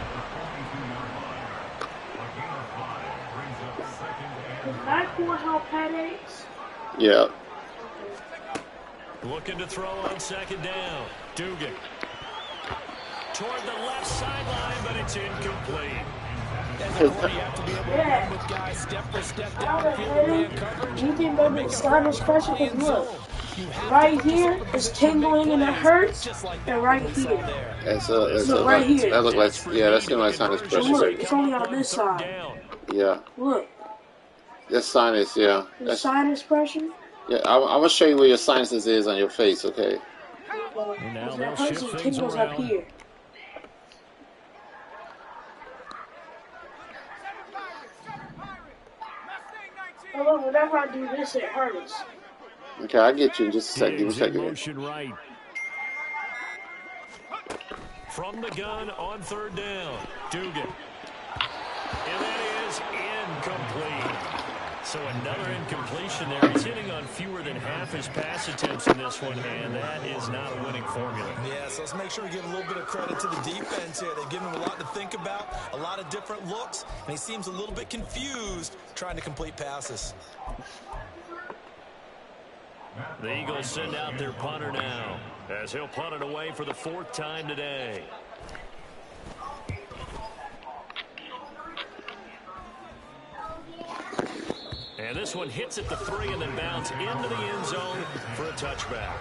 [SPEAKER 2] Is that going how Pat aches?
[SPEAKER 4] Yeah.
[SPEAKER 1] Looking to throw on 2nd down. Dugan. Toward the left sideline, but it's incomplete.
[SPEAKER 3] As a quarter, you have to be able to run with guys step for step down the field in man coverage.
[SPEAKER 2] You think maybe it's sinus pressure? Because look, right here is tingling and it hurts, and right here. Right here.
[SPEAKER 4] That look like, yeah, that seems like sinus
[SPEAKER 2] So
[SPEAKER 4] pressure.
[SPEAKER 2] look, it's only on this side.
[SPEAKER 4] Yeah.
[SPEAKER 2] Look,
[SPEAKER 4] That's sinus, yeah.
[SPEAKER 2] the
[SPEAKER 4] That's,
[SPEAKER 2] sinus pressure.
[SPEAKER 4] yeah, I'm going to show you where your sinuses is on your face, okay?
[SPEAKER 1] And now
[SPEAKER 2] That
[SPEAKER 1] they'll
[SPEAKER 2] hurts
[SPEAKER 1] shift
[SPEAKER 2] and
[SPEAKER 1] things
[SPEAKER 2] tingles up
[SPEAKER 1] around.
[SPEAKER 2] here. Oh, look, whenever I do this, it hurts.
[SPEAKER 4] Okay, I'll get you in just a second. Give me a
[SPEAKER 1] He's in
[SPEAKER 4] second.
[SPEAKER 1] motion right. From the gun on 3rd down. Dugan. And that is incomplete. So another incompletion there. He's hitting on fewer than half his pass attempts in this one, and that is not a winning formula.
[SPEAKER 3] Yeah, so let's make sure we give a little bit of credit to the defense here. They've given him a lot to think about, a lot of different looks, and he seems a little bit confused trying to complete passes.
[SPEAKER 1] The Eagles send out their punter now, as he'll punt it away for the 4th time today. And this one hits at the 3 and then bounces into the end zone for a touchback.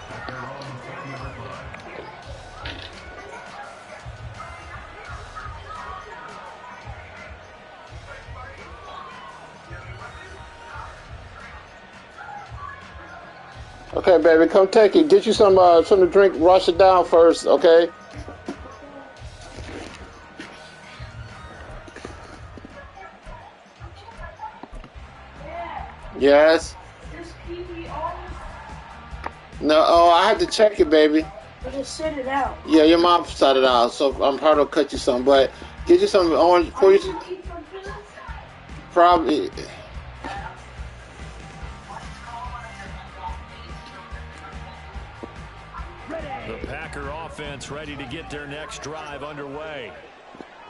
[SPEAKER 4] Okay, baby, come take it. Get you some to drink. Wash it down first, okay? Yes. No, oh, I had to check it, baby.
[SPEAKER 2] I just sit it out.
[SPEAKER 4] Yeah, your mom started out, so I'm probably gonna cut you some, but get you some orange. Pour you some, probably.
[SPEAKER 1] The Packer offense ready to get their next drive underway.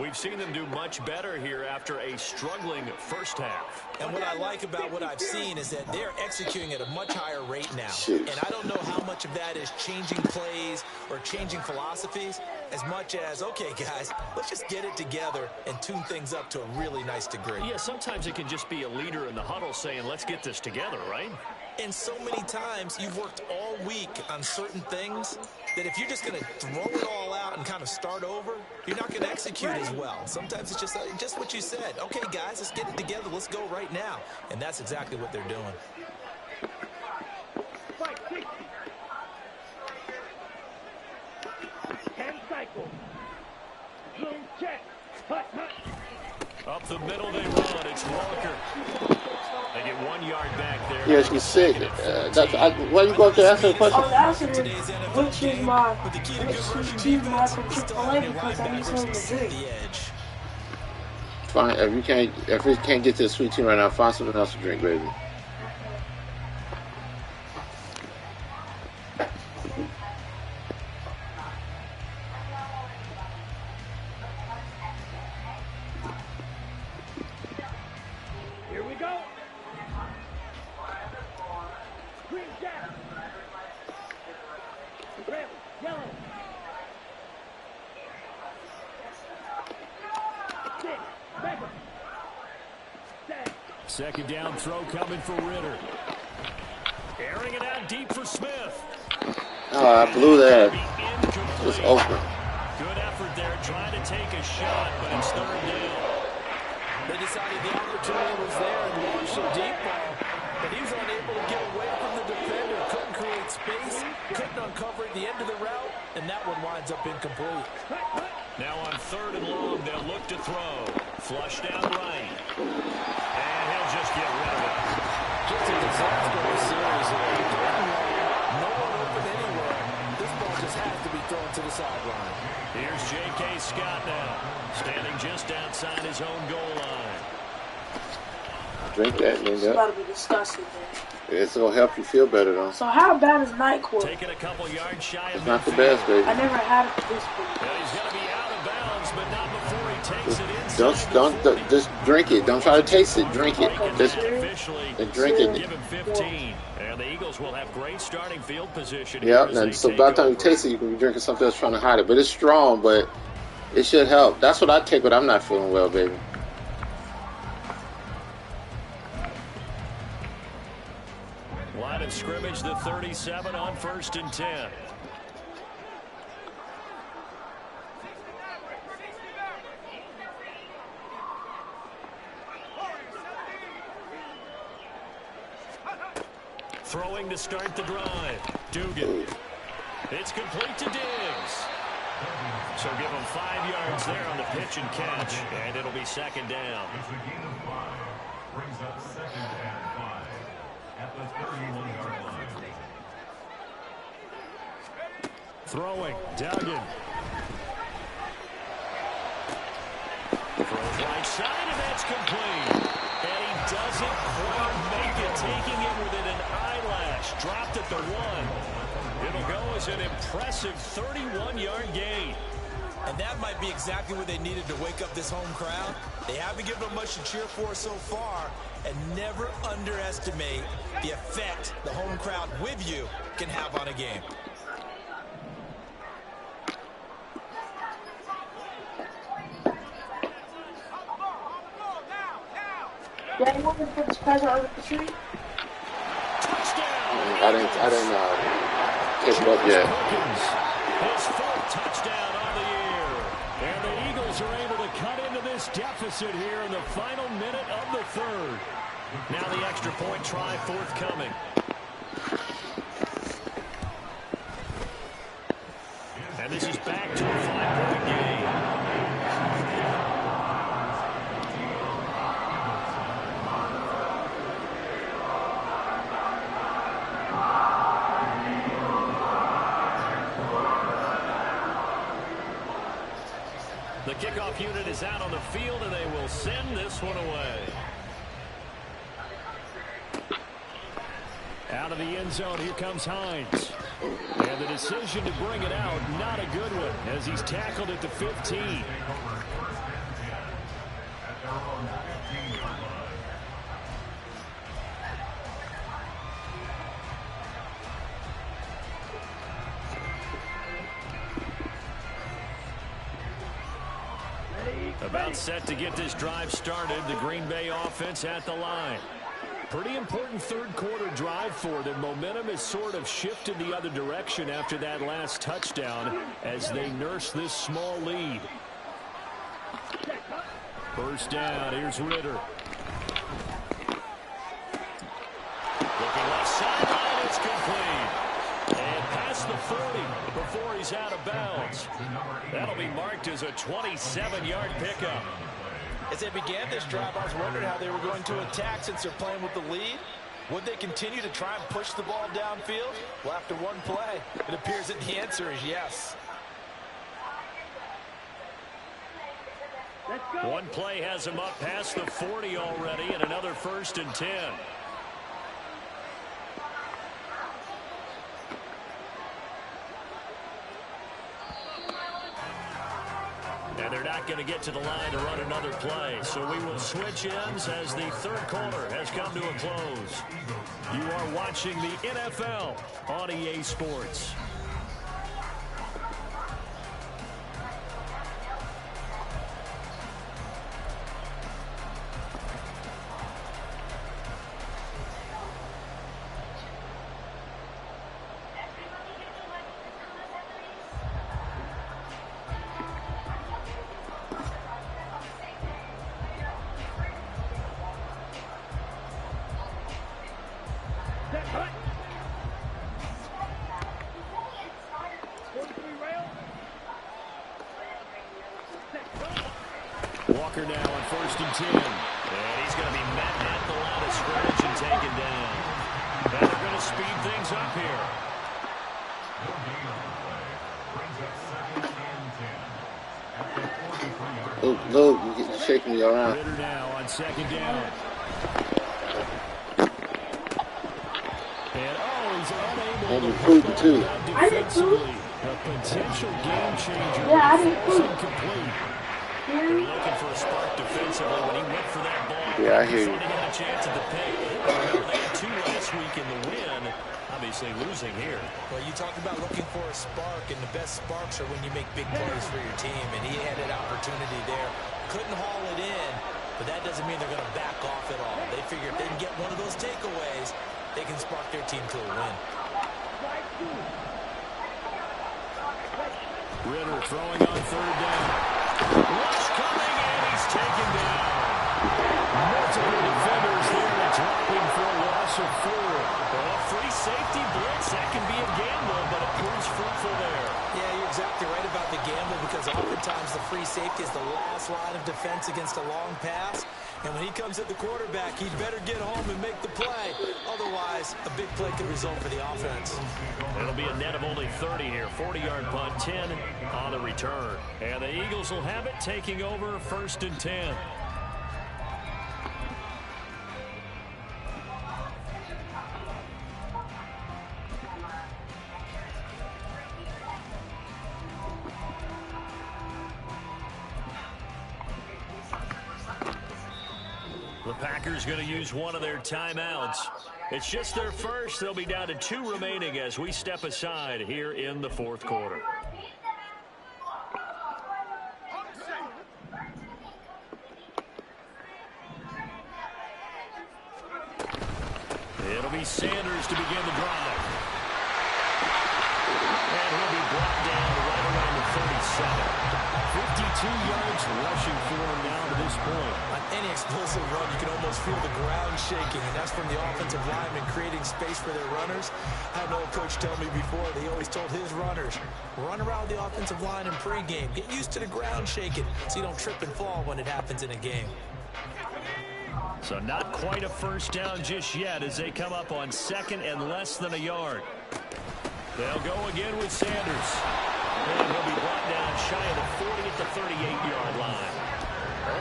[SPEAKER 1] We've seen them do much better here after a struggling first half.
[SPEAKER 3] And what I like about what I've seen is that they're executing at a much higher rate now.
[SPEAKER 4] Shoot.
[SPEAKER 3] And I don't know how much of that is changing plays or changing philosophies as much as, okay, guys, let's just get it together and tune things up to a really nice degree.
[SPEAKER 1] Yeah, sometimes it can just be a leader in the huddle saying, let's get this together, right?
[SPEAKER 3] And so many times you've worked all week on certain things that if you're just going to throw it all out and kind of start over, you're not going to execute as well. Sometimes it's just what you said. Okay, guys, let's get it together. Let's go right now. And that's exactly what they're doing.
[SPEAKER 1] Up the middle they run. It's Walker. They get 1 yard back there.
[SPEAKER 4] Yeah, she's sick. Why you go up there asking a question?
[SPEAKER 2] I was asking her, which is my from Chick-fil-A because I need something to drink.
[SPEAKER 4] Fine. If we can't get to the sweet tea right now, find something else to drink, baby.
[SPEAKER 1] Second down throw coming for Ritter. Airing it out deep for Smith.
[SPEAKER 4] Oh, I blew that. It's open.
[SPEAKER 1] Good effort there, trying to take a shot, but it's third down.
[SPEAKER 3] They decided the opportunity was there and launched a deep ball, but he was unable to get away from the defender. Couldn't create space, couldn't uncover at the end of the route, and that one winds up incomplete.
[SPEAKER 1] Now on third and long, they'll look to throw. Flush down right. And he'll just get rid of it.
[SPEAKER 3] Just a disaster of a series here. No one open anywhere. This ball just has to be thrown to the sideline.
[SPEAKER 1] Here's J.K. Scott now, standing just outside his own goal line.
[SPEAKER 4] Drink that, nigga.
[SPEAKER 2] It's about to be disgusting, man.
[SPEAKER 4] It's gonna help you feel better, though.
[SPEAKER 2] So how bad is NyQuil?
[SPEAKER 1] Taking a couple yards shy of
[SPEAKER 4] It's not the best, baby.
[SPEAKER 2] I never had it this point.
[SPEAKER 1] He's going to be out of bounds, but not before he takes it inside.
[SPEAKER 4] Just drink it. Don't try to taste it. Drink it. Just drink it.
[SPEAKER 1] Give him 15. And the Eagles will have great starting field position.
[SPEAKER 4] Yep. And so by the time you taste it, you can be drinking something else trying to hide it. But it's strong, but it should help. That's what I take when I'm not feeling well, baby.
[SPEAKER 1] Line of scrimmage, the 37 on 1st and 10. Throwing to start the drive. Dugan. It's complete to Diggs. So give him 5 yards there on the pitch and catch, and it'll be second down.
[SPEAKER 5] It's a gain of 5. Brings up 2nd and 5 at the 31-yard line.
[SPEAKER 1] Throwing. Duggan. Throws right side, and that's complete. And he doesn't quite make it, taking it within an eyelash. Dropped at the 1. It'll go as an impressive 31-yard gain.
[SPEAKER 3] And that might be exactly what they needed to wake up this home crowd. They haven't given them much to cheer for so far, and never underestimate the effect the home crowd with you can have on a game.
[SPEAKER 2] Yeah, you want to put this present under the tree?
[SPEAKER 4] I didn't catch it up yet.
[SPEAKER 1] His 4th touchdown on the year. And the Eagles are able to cut into this deficit here in the final minute of the 3rd. Now the extra point try forthcoming. And this is back to a 5-point game. The kickoff unit is out on the field, and they will send this one away. Out of the end zone, here comes Hines. And the decision to bring it out, not a good one, as he's tackled at the 15. About set to get this drive started. The Green Bay offense at the line. Pretty important 3rd quarter drive for them. Momentum has sort of shifted the other direction after that last touchdown as they nurse this small lead. First down. Here's Ritter. Looking left sideline. It's complete. And past the 40 before he's out of bounds. That'll be marked as a 27-yard pickup.
[SPEAKER 3] As they began this drive, I was wondering how they were going to attack since they're playing with the lead. Would they continue to try and push the ball downfield? Well, after one play, it appears that the answer is yes.
[SPEAKER 1] One play has him up past the 40 already, and another 1st and 10. And they're not going to get to the line to run another play. So we will switch ends as the 3rd quarter has come to a close. You are watching the NFL on EA Sports. Walker now on 1st and 10. And he's going to be met at the line of scrimmage and taken down. And they're going to speed things up here.
[SPEAKER 4] Look, you're shaking me around.
[SPEAKER 1] Ritter now on 2nd down. And he's unable to
[SPEAKER 4] recruiting too.
[SPEAKER 2] I did too.
[SPEAKER 1] A potential game changer.
[SPEAKER 2] Yeah, I did too.
[SPEAKER 1] Incomplete. They're looking for a spark defensively when he went for that ball.
[SPEAKER 4] Yeah, I hear you.
[SPEAKER 1] He had a chance at the pick. They had 2 last week in the win. Obviously losing here.
[SPEAKER 3] Well, you talked about looking for a spark, and the best sparks are when you make big plays for your team, and he had an opportunity there. Couldn't haul it in, but that doesn't mean they're going to back off at all. They figure if they can get one of those takeaways, they can spark their team to a win.
[SPEAKER 1] Ritter throwing on 3rd down. Rush coming, and he's taken down. Multiple defenders there to drop him for a loss of 4. A free safety blitz, that can be a gamble, but it proves fruitful there.
[SPEAKER 3] Yeah, you're exactly right about the gamble, because oftentimes the free safety is the last line of defense against a long pass. And when he comes at the quarterback, he'd better get home and make the play. Otherwise, a big play could result for the offense.
[SPEAKER 1] It'll be a net of only 30 here. 40-yard punt, 10 on the return. And the Eagles will have it, taking over 1st and 10. The Packers going to use one of their timeouts. It's just their first. They'll be down to 2 remaining as we step aside here in the 4th quarter. It'll be Sanders to begin the drive. And he'll be brought down right around the 37. 52 yards rushing for him now to this point.
[SPEAKER 3] On any explosive run, you can almost feel the ground shaking, and that's from the offensive linemen creating space for their runners. I had an old coach tell me before, they always told his runners, run around the offensive line in pregame. Get used to the ground shaking so you don't trip and fall when it happens in a game.
[SPEAKER 1] So not quite a first down just yet as they come up on 2nd and less than a yard. They'll go again with Sanders. And he'll be brought down shy of the 40 at the 38-yard line.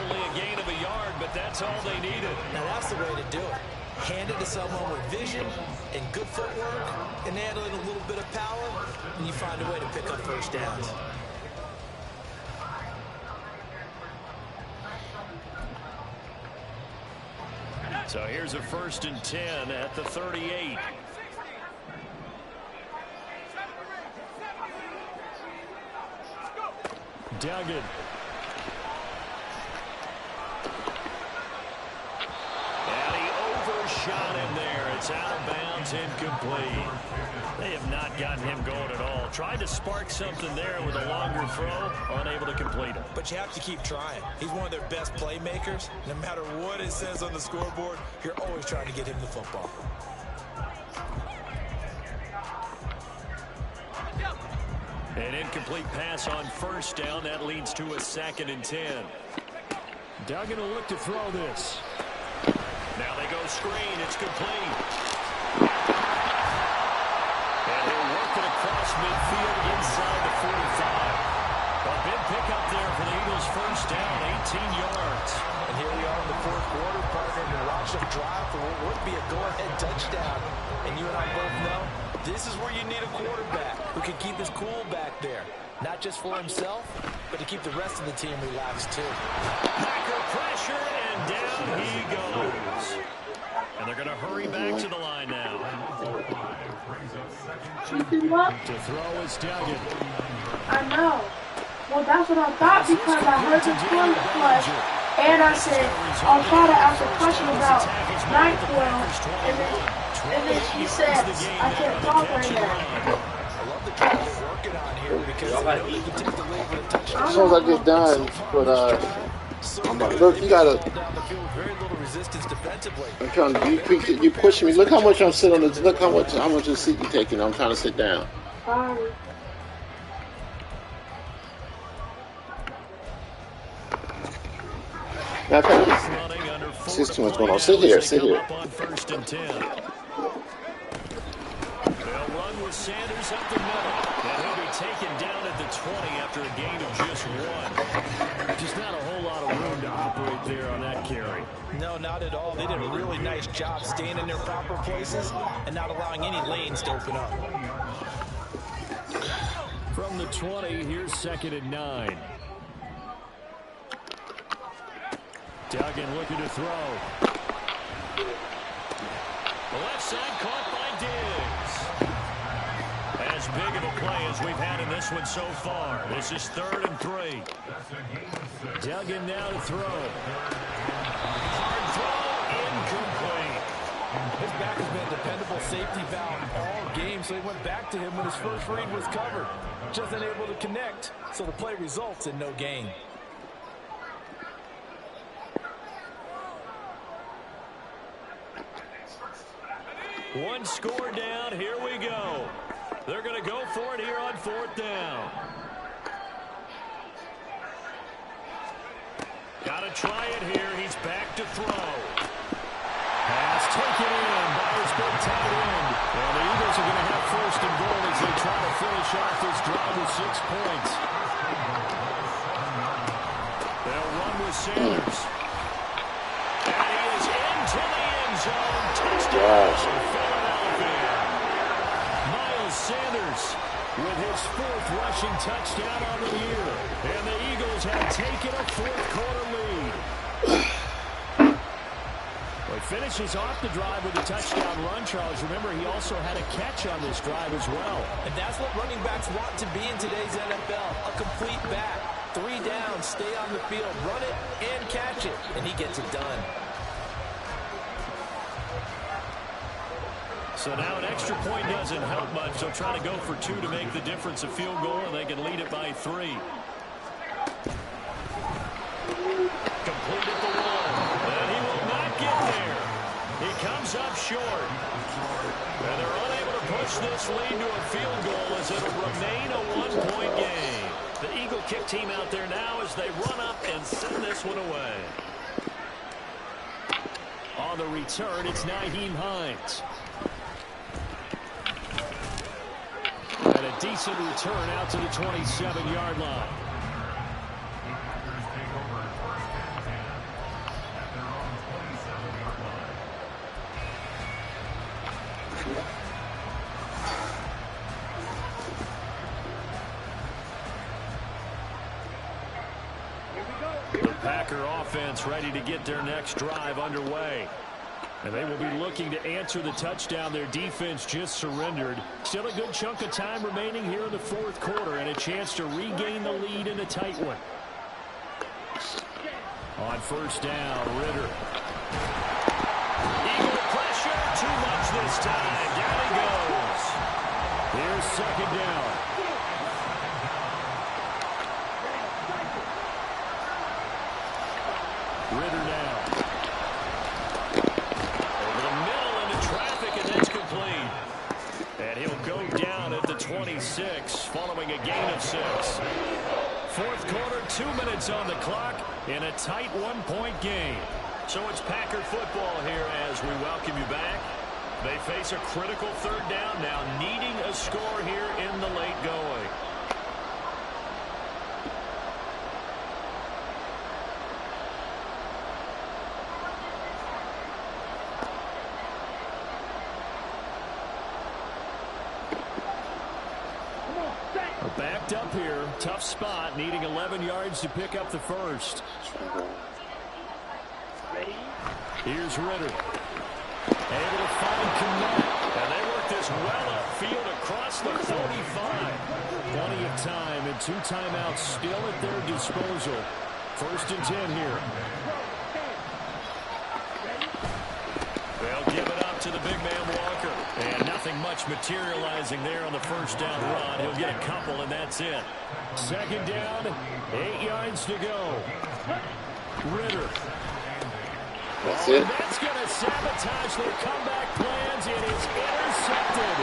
[SPEAKER 1] Only a gain of a yard, but that's all they needed.
[SPEAKER 3] Now that's the way to do it. Hand it to someone with vision and good footwork, and add in a little bit of power, and you find a way to pick up first downs.
[SPEAKER 1] So here's a 1st and 10 at the 38. Duggan. And he overshot him there. It's out of bounds, incomplete. They have not gotten him going at all. Tried to spark something there with a longer throw, unable to complete it.
[SPEAKER 3] But you have to keep trying. He's one of their best playmakers. No matter what it says on the scoreboard, you're always trying to get him the football.
[SPEAKER 1] An incomplete pass on 1st down. That leads to a 2nd and 10. Duggan will look to throw this. Now they go screen. It's complete. And he'll work it across midfield inside the 45. A big pickup there for the Eagles' 1st down, 18 yards.
[SPEAKER 3] And here we are in the 4th quarter, partner, and watch them drive for what would be a go-ahead touchdown. And you and I both know this is where you need a quarterback who can keep his cool back there. Not just for himself, but to keep the rest of the team relaxed too.
[SPEAKER 1] Packer pressure, and down he goes. And they're going to hurry back to the line now. To throw is Duggan.
[SPEAKER 2] I know. Well, that's what I thought because I heard the play flush, and I said, I'll try to ask a question about night 12, and then she said, I can't talk right now.
[SPEAKER 3] I love the drive they're working on here because they know they can take the lead with a touchdown.
[SPEAKER 4] As soon as I get done, look, you gotta.
[SPEAKER 3] Very little resistance defensively.
[SPEAKER 4] I'm trying to. You pushing me. Look how much I'm sitting on this. Look how much of the seat you're taking. I'm trying to sit down.
[SPEAKER 2] Sorry.
[SPEAKER 4] Matter of fact,
[SPEAKER 1] Running under 4
[SPEAKER 4] there's
[SPEAKER 1] to
[SPEAKER 4] too much
[SPEAKER 1] play
[SPEAKER 4] going on.
[SPEAKER 1] now
[SPEAKER 4] Sit
[SPEAKER 1] as
[SPEAKER 4] here,
[SPEAKER 1] they
[SPEAKER 4] sit
[SPEAKER 1] come
[SPEAKER 4] here.
[SPEAKER 1] up on 1st and 10. They'll run with Sanders up the middle. And he'll be taken down at the 20 after a gain of just 1. Just not a whole lot of room to operate there on that carry.
[SPEAKER 3] No, not at all. They did a really nice job staying in their proper places and not allowing any lanes to open up.
[SPEAKER 1] From the 20, here's 2nd and 9. Duggan looking to throw. The left side caught by Diggs. As big of a play as we've had in this one so far. This is 3rd and 3. Duggan now to throw. Hard throw, incomplete.
[SPEAKER 3] His back has been a dependable safety valve all game, so he went back to him when his first read was covered. Just unable to connect, so the play results in no gain.
[SPEAKER 1] One score down. Here we go. They're going to go for it here on 4th down. Got to try it here. He's back to throw. Pass taken in by his big tight end. And the Eagles are going to have 1st and goal as they try to finish off this drive with 6 points. They'll run with Sanders. And he is into the end zone. Touchdown for Philadelphia. Miles Sanders with his 4th rushing touchdown on the year. And the Eagles have taken a 4th quarter lead. Well, he finishes off the drive with a touchdown run, Charles. Remember, he also had a catch on this drive as well.
[SPEAKER 3] And that's what running backs want to be in today's NFL, a complete back. 3 down, stay on the field, run it and catch it, and he gets it done.
[SPEAKER 1] So now an extra point doesn't help much. They'll try to go for 2 to make the difference a field goal, and they can lead it by 3. Complete at the 1. And he will not get there. He comes up short. And they're unable to push this lead to a field goal as it'll remain a 1-point game. The Eagle kick team out there now as they run up and send this one away. On the return, it's Nyheim Hines. And a decent return out to the 27-yard line. The Packer offense ready to get their next drive underway. And they will be looking to answer the touchdown their defense just surrendered. Still a good chunk of time remaining here in the 4th quarter and a chance to regain the lead in a tight one. On 1st down, Ritter. Eagle pressure, too much this time. Down he goes. Here's 2nd down. Ritter now. Over the middle into traffic, and that's complete. And he'll go down at the 26 following a gain of 6. 4th quarter, 2 minutes on the clock in a tight 1-point game. So it's Packer football here as we welcome you back. They face a critical 3rd down now, needing a score here in the late going. Backed up here. Tough spot. Needing 11 yards to pick up the 1st. Here's Ritter. Able to find Connect. And they work this well upfield across the 45. Plenty of time and 2 timeouts still at their disposal. 1st and 10 here. They'll give it up to the big man Walker. And nothing much materializing there on the 1st down run. He'll get a couple, and that's it. 2nd down, 8 yards to go. Ritter.
[SPEAKER 4] That's it.
[SPEAKER 1] That's going to sabotage their comeback plans. It is intercepted.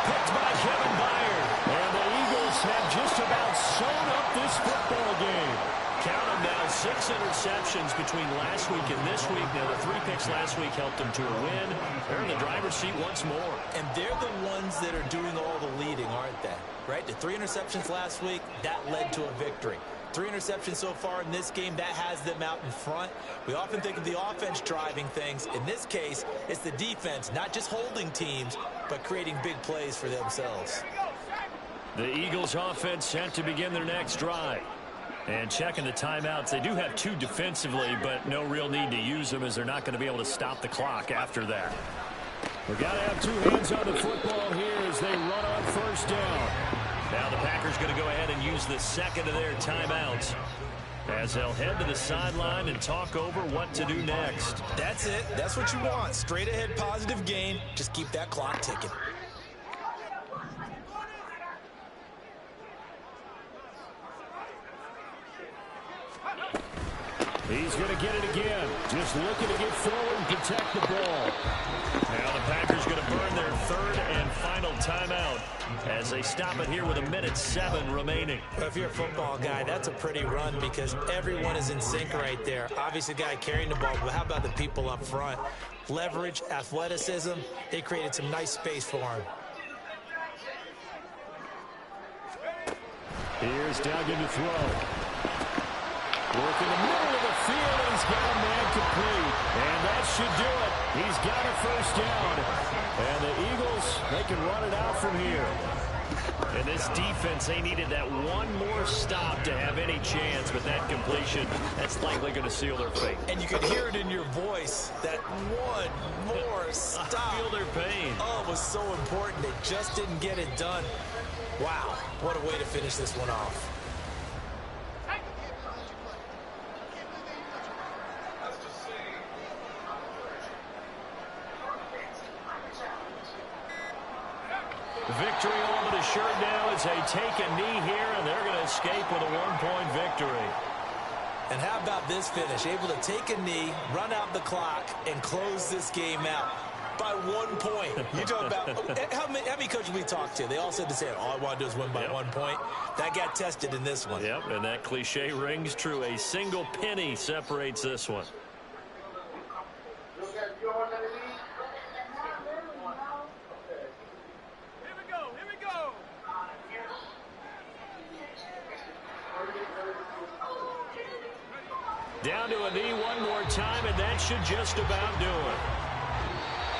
[SPEAKER 1] Picked by Kevin Byard. And the Eagles have just about sewn up this football game. Count them now, 6 interceptions between last week and this week. Now, the 3 picks last week helped them to a win. They're in the driver's seat once more.
[SPEAKER 3] And they're the ones that are doing all the leading, aren't they? Right? The 3 interceptions last week, that led to a victory. 3 interceptions so far in this game, that has them out in front. We often think of the offense driving things. In this case, it's the defense, not just holding teams, but creating big plays for themselves.
[SPEAKER 1] The Eagles offense set to begin their next drive. And checking the timeouts, they do have 2 defensively, but no real need to use them as they're not going to be able to stop the clock after that. We've got to have 2 hands on the football here as they run on first down. Now the Packers going to go ahead and use the second of their timeouts as they'll head to the sideline and talk over what to do next.
[SPEAKER 3] That's it. That's what you want. Straight ahead positive game. Just keep that clock ticking.
[SPEAKER 1] He's going to get it again. Just looking to get forward and protect the ball. Now the Packers going to burn their 3rd and final timeout as they stop it here with 1:07 remaining.
[SPEAKER 3] Well, if you're a football guy, that's a pretty run because everyone is in sync right there. Obviously, the guy carrying the ball, but how about the people up front? Leverage, athleticism, they created some nice space for him.
[SPEAKER 1] Here's Duggan to throw. Work in the middle of the field, and he's got a man complete. And that should do it. He's got a first down. And the Eagles, they can run it out from here. And this defense, they needed that one more stop to have any chance. But that completion, that's likely going to seal their fate.
[SPEAKER 3] And you could hear it in your voice, that one more stop.
[SPEAKER 1] I feel their pain.
[SPEAKER 3] Oh, it was so important. They just didn't get it done. Wow, what a way to finish this one off.
[SPEAKER 1] Victory all but assured now as they take a knee here, and they're going to escape with a 1-point victory.
[SPEAKER 3] And how about this finish? Able to take a knee, run out the clock, and close this game out by 1 point. You talk about how many coaches we talked to? They all said the same. All I want to do is win by 1 point. That got tested in this one.
[SPEAKER 1] Yep, and that cliche rings true. A single penny separates this one. Down to a knee one more time, and that should just about do it.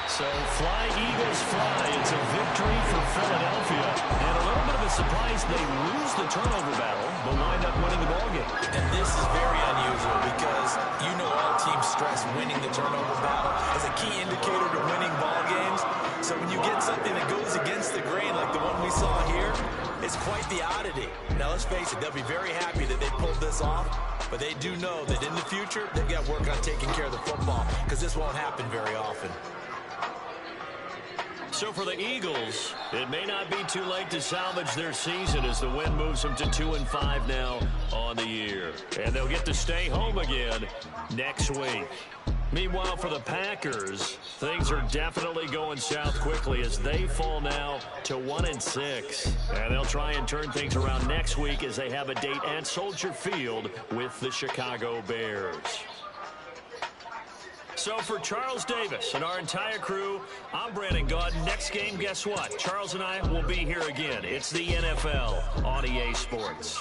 [SPEAKER 1] So fly, Eagles, fly. It's a victory for Philadelphia. And a little bit of a surprise, they lose the turnover battle, but wind up winning the ballgame.
[SPEAKER 3] And this is very unusual because you know all teams stress winning the turnover battle as a key indicator to winning ball games. So when you get something that goes against the grain like the one we saw here, it's quite the oddity. Now, let's face it, they'll be very happy that they pulled this off, but they do know that in the future, they've got to work on taking care of the football because this won't happen very often.
[SPEAKER 1] So for the Eagles, it may not be too late to salvage their season as the win moves them to 2-5 now on the year. And they'll get to stay home again next week. Meanwhile, for the Packers, things are definitely going south quickly as they fall now to 1-6. And they'll try and turn things around next week as they have a date at Soldier Field with the Chicago Bears. So for Charles Davis and our entire crew, I'm Brandon Gaudin. Next game, guess what? Charles and I will be here again. It's the NFL on EA Sports.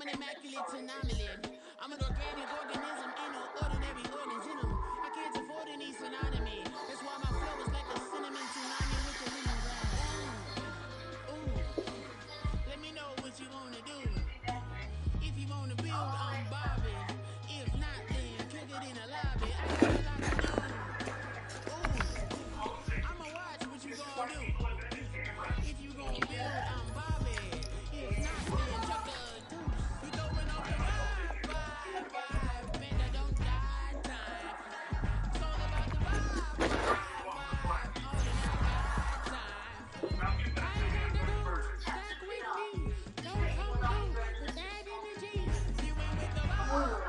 [SPEAKER 8] an immaculate anomaly. I'm an organic organism, ain't no ordinary organs in them. I can't afford any synonymy. That's why my flow is like a cinnamon tsunami with the lemongrass. Ooh, let me know what you wanna do. If you wanna build, I'm Bobby. If not, then kick it in the lobby. I got a lot to do. Ooh, I'ma watch what you gon' do. If you gon' build, I'm Bobby. If not, then chuck a deuce. We throwing off the vibe. Man, that don't die time. It's all about the vibe. All that I got time. I ain't got to go back with me. Don't come through with that energy. You ain't with the vibe.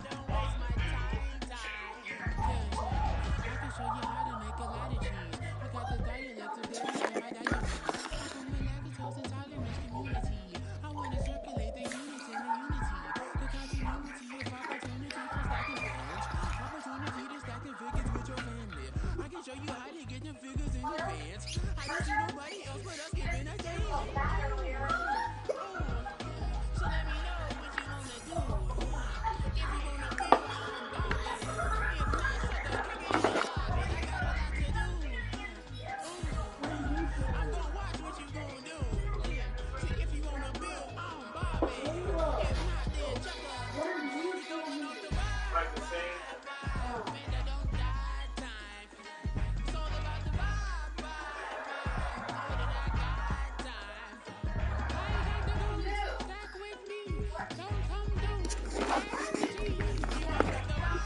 [SPEAKER 8] Don't waste my time. I can show you how to make a lot of cheese. I got the dialect of dairy in my diabetes. I come with lactose intolerance community. I wanna circulate the units and the unity. The continuity of opportunity for stacking change. Opportunity to stack the figures with your family. I can show you how to get them figures in advance. I don't see nobody else but us giving a damn. So let me know what you wanna do. If you wanna build, I'm Bobby. If not, sucker, kick it in the lobby. I got a lot to do. I'm gonna watch what you gonna do. See, if you wanna build, I'm Bobby. If not, then chucker. We throwing off the vibe. Man, that don't die time. It's all about the vibe. All that I got time. I ain't got to go stack with me. Don't come through with that energy. You ain't with the vibe.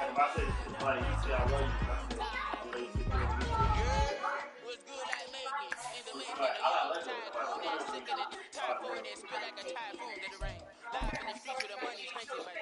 [SPEAKER 9] If I say somebody, you say I love you.
[SPEAKER 8] What's good, I make it. In the making, a young tycoon that's sick of the typhoon that spit like a typhoon to the rain. Live in the streets with the money expensive, but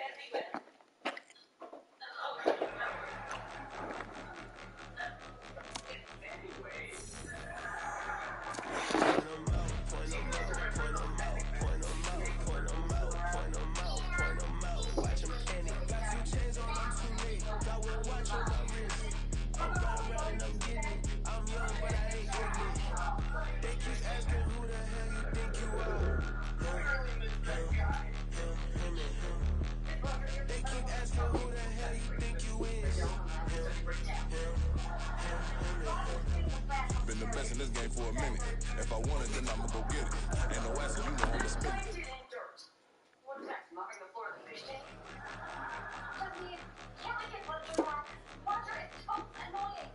[SPEAKER 10] been the best in this game for a minute. If I want it, then I'ma go get it. Ain't no answer, you know I'ma spend it.
[SPEAKER 11] What's next? Mopping the floor at the fish tank? Can't we get one through that? Water is so annoying.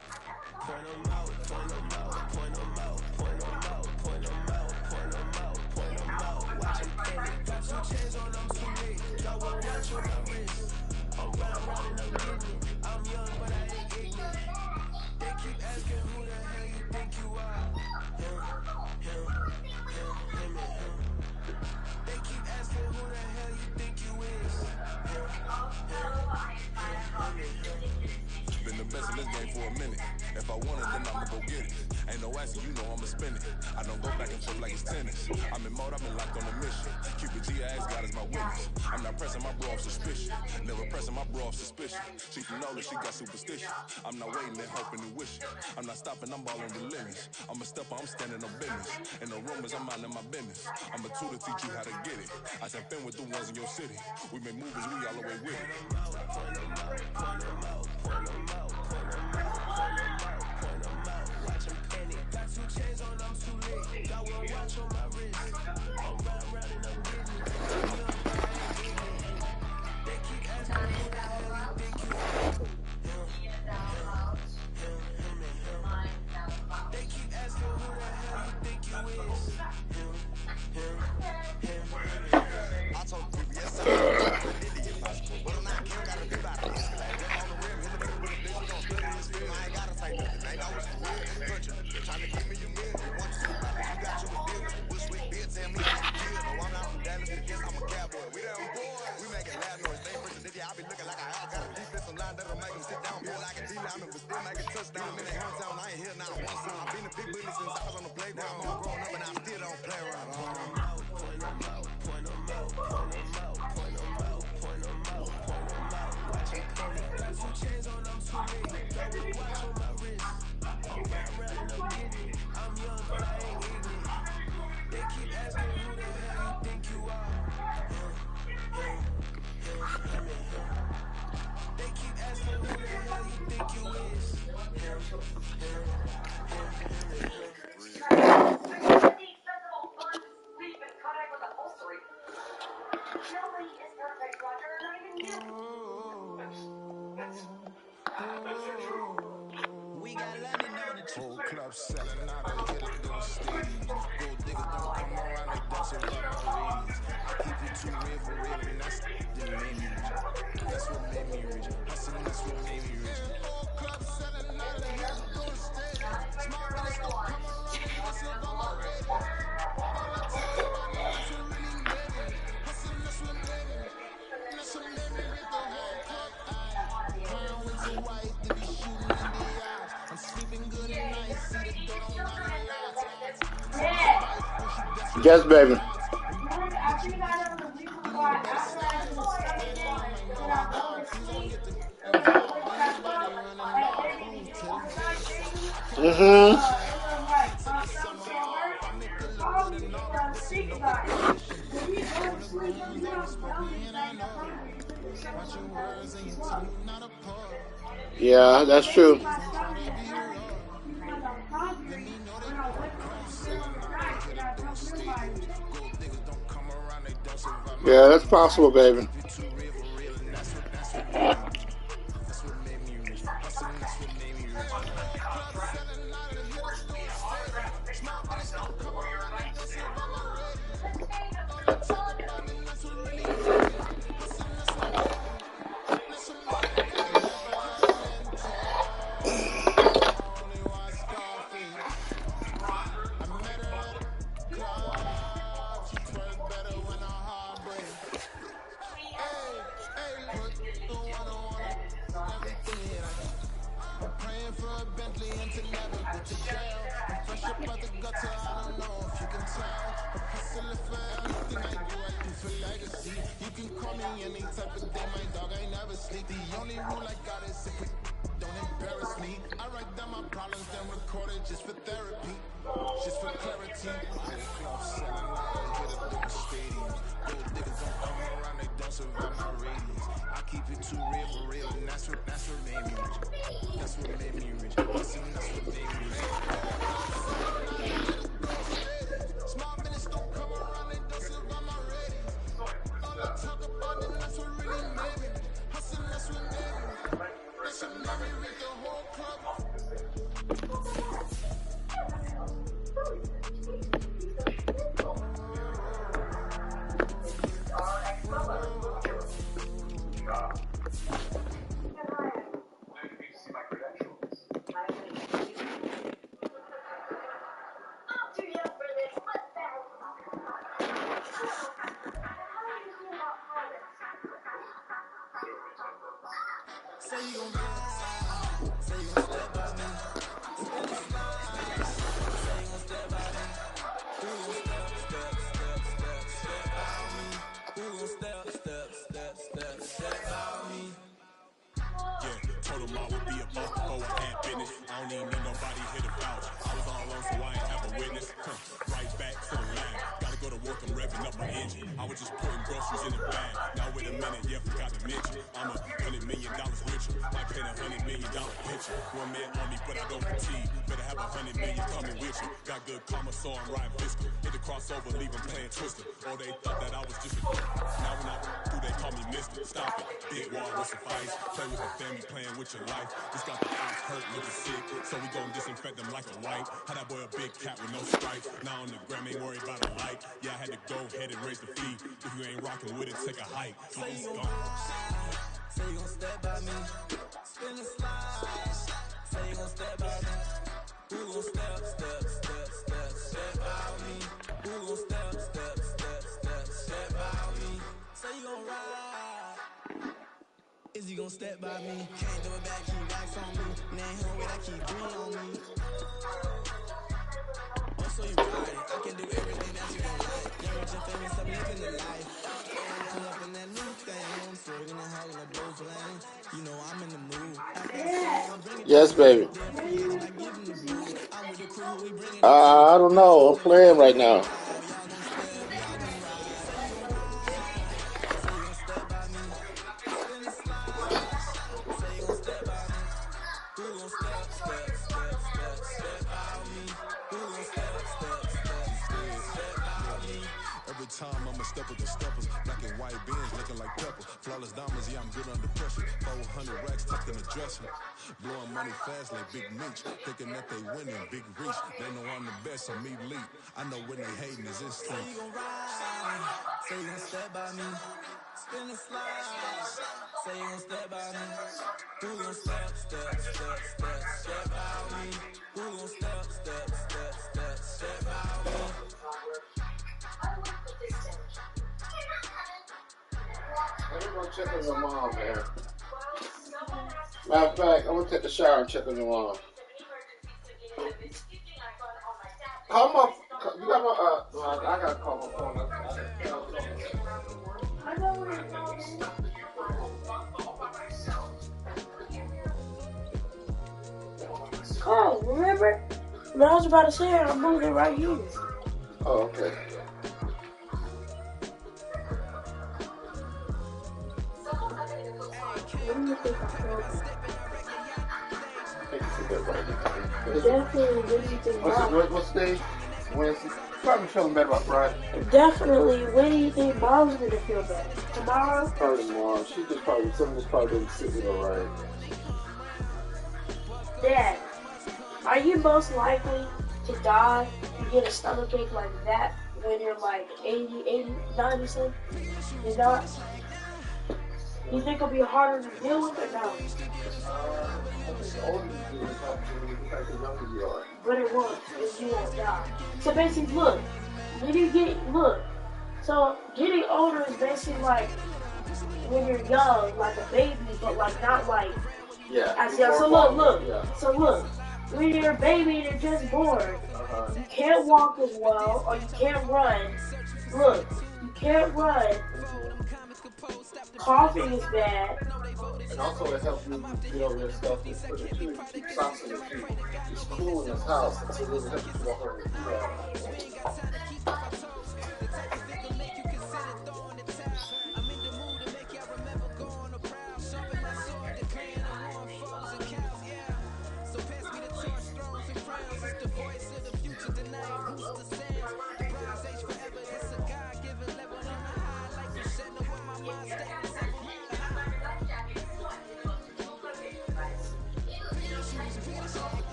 [SPEAKER 11] I never thought.
[SPEAKER 12] Point them out, point them out, point them out, point them out, point them out, point them out, point them out. Watch them penny. Got 2 chains on, I'm too late. Y'all won't watch on my wrist. I'm round and I'm getting it. I'm young, but I ain't ignorant. They keep asking who the hell you think you are. Him and him. They keep asking who the hell you think you is. Him and him.
[SPEAKER 10] Been the best in this game for a minute. If I want it, then I'ma go get it. Ain't no answer, you know I'ma spend it. I don't go back and forth like it's tennis. I'm in mode, I've been locked on a mission. Cupid G, I ask God is my witness. I'm not pressing my bro off suspicion. Never pressing my bro off suspicion. She can know that she got superstition. I'm not waiting and hoping and wishing. I'm not stopping, I'm balling relentless. I'm a stepper, I'm standing on business. In the rumors, I'm minding my business. I'm a tutor, teach you how to get it. I said, been with the ones in your city. We been movers, we all the way with it.
[SPEAKER 12] Point them out, point them out, point them out, point them out, point them out, point them out. Watch them penny. Got 2 chains on, I'm too late. Got 1 watch on my wrist. I'm round and I'm getting it. I'm young, but I ain't ignorant. They keep asking who the hell you think you are. Him and him. They keep asking who the hell you think you is. Him and him.
[SPEAKER 13] I told people yesterday, but I'm not care, gotta be about it. On the rim, hit the middle with a bitch, we gon' split in this film. I ain't gotta say nothing, ain't always the real. Country, tryna give me a meal. You want to see about it, you got you a deal. Bushwick, bitch, tell me it's the deal. No, I'm not from Dallas, but guess I'm a cowboy. We them boys, we making loud noise. They first nigga, I be looking like I got a defensive line that'll make them sit down. Feel like a D-lineman, but still make a touchdown. In their hometown, I ain't here now one song. I've been a big bully since I was on the playground. I'm all grown up and I still don't play around.
[SPEAKER 12] Point them out, point them out, point them out, point them out, point them out, point them out. Watch them penny. Got 2 chains on, I'm too late. Got 1 watch on my wrist. I'm round and I'm getting it. I'm young, but I ain't ignorant. They keep asking who the hell you think We got London on the
[SPEAKER 10] Whole club selling out of hit it doing stadiums. Gold diggers don't come around, they don't survive my radius. I keep it too real for real, and that's that made me rich. That's what made me rich. Hustling, that's what made me rich. Whole club selling out of hit it doing stadiums. Small business don't come around, they don't survive my radius. All I talk about it, that's what really made me rich. Hustling, that's what made me rich. That's what made me rich. The whole club, crown was so white, they be shooting in the eyes. I'm sleeping good at night, see the door don't got no lights.
[SPEAKER 4] Yes, baby.
[SPEAKER 2] I think I know the reason why after I do the second one, when I go to sleep, and when I wake back up, like they be on the night daily,
[SPEAKER 4] Mm-hmm.
[SPEAKER 2] and then like my stomach so hurt, they call me and I speak about it. When you go to sleep, you don't notice that you're hungry. You think it's someone that wakes you up.
[SPEAKER 4] Yeah, that's
[SPEAKER 2] Maybe
[SPEAKER 4] true.
[SPEAKER 2] my stomach is hurt because I'm hungry when I wake up in the middle of the night and I don't realize it.
[SPEAKER 4] Yeah, that's possible, baby.
[SPEAKER 10] That's what made me rich. Hustling, that's what made me rich. Club selling out of hit it doing stadiums. Small business don't come around, they don't survive my radius. All I talk about it, that's what really made me rich. Hustling, that's what made me rich. That's what made me rich. The whole continental. Only one Scarface. I met her at a club. She twerk better when her heart breaks. Hey, put the one on everything. I'm praying for a Bentley and to never go to jail. I'm fresh up out the gutter, I don't know if you can tell. I'm hustling for everything I do for legacy. You can call me any type of day, my dog, I never sleep. The only rule I got is if we don't embarrass me. I write down my problems, then record it just for therapy. Just for clarity. Whole club selling out of hit it doing stadiums. Gold diggers don't come around, they don't survive my radius. I keep it too real for real, and that's what made me rich. That's what made me rich. Hustling, that's what made me rich. Small business don't come around, they don't survive my radius. All I talk about it, that's what really made me rich. Hustling, that's what made me rich. That's what made me rich. The whole club.
[SPEAKER 12] Say you gon' ride, say you gon' step by me, spin the slide, say you gon' step by me, who gon' step by me, who gon' step by me.
[SPEAKER 10] Yeah, told him I would be a boss before I had business. I don't even need nobody here to vouch. I was all alone, so I ain't have a witness. Right back to the line. Gotta go to work, I'm revving up my engine. I was just putting groceries in the bag. Now wait a minute, yeah, forgot to mention. I'm $100 million richer. I paid $100 million picture. One man on me, but I don't fatigue. Better have $100 million coming with you. Got good karma, so I'm riding fiscal. Hit the crossover, leave them playing Twister. Or they thought that I was just a now when I do, they call me Mister. Stop it, big wall will suffice. Play with the family, playing with your life. Just got the ops hurt, looking sick. So we gon' disinfect them like a wipe. Had that boy a big cat with no stripes. Now on the gram, ain't worried about a light. Yeah, I had to go ahead and raise the fee. If you ain't rocking with it, take a hike.
[SPEAKER 12] Say you gon' ride, say you gon' step by me, spin the slide, say you gon' step by me, who gon' step by me, who gon' step by me. Say you gon' ride, is he gon' step by me? Can't do it back, keep racks on me. Name him with, I keep 3 on me. Oh, so you ride it, I can do everything that you gon' like. Young, rich and famous, I'm living the life. Pull up in that new thing, I'm serving and hogging the both lanes. You know I'm in the mood. After I say I'm bringing
[SPEAKER 4] Yes, baby.
[SPEAKER 12] there for you when I give them the boot. I'm with the crew, we bringing it to.
[SPEAKER 4] I don't know. I'm playing right now.
[SPEAKER 12] Y'all gon' step, y'all gon' ride. Say you gon' ride, say you gon' step by me. Spin the slide, say you gon' step by me. Who gon' step by me? Who gon' step by me?
[SPEAKER 10] Every time I'ma step with the steppers. Black and white beans looking like pepper. Flawless diamonds, yeah, I'm good under pressure. 400 racks tucked in the dresser. Blowing money fast like Big Meech. Thinking that they winning, big reach. They know I'm the best, so me leap. I know when they hating is instinct.
[SPEAKER 12] Say you gon' ride, say you gon' step by me. Spin the slide, say you gon' step by me. Who gon' step by me? Who gon' step by me?
[SPEAKER 4] Let me go check on your mom, man. Matter of fact, I'm gonna take a shower and check on your mom. Call my. You got my. I gotta call my phone.
[SPEAKER 2] I know where you're going. Carl, remember? When I was about to say it, I moved it right here.
[SPEAKER 4] Oh, okay.
[SPEAKER 2] What do you think I feel? Definitely, what do you think about?
[SPEAKER 4] What's the day? Wednesday? Probably feeling better by Friday.
[SPEAKER 2] Definitely, when do you think Mom's gonna feel better? Tomorrow?
[SPEAKER 4] Probably tomorrow. She just probably, something just probably didn't sit with her right.
[SPEAKER 2] Dad, are you most likely to die and get a stomachache like that when you're like 80, 90 something? You're not? You think it'll be harder to deal with or no?
[SPEAKER 4] The older you do, the younger you are.
[SPEAKER 2] But it won't, if you won't die. So basically, look, so getting older is basically like when you're young, like a baby, but like not like,
[SPEAKER 4] yeah.
[SPEAKER 2] So look, when you're a baby and you're just born, you can't walk as well, or you can't run. Look, you can't run. Coughing is bad.
[SPEAKER 4] And also it helps you get over that stuff and put it to keep socks in your feet. It's cool in this house, so it really helps you walk over the floor.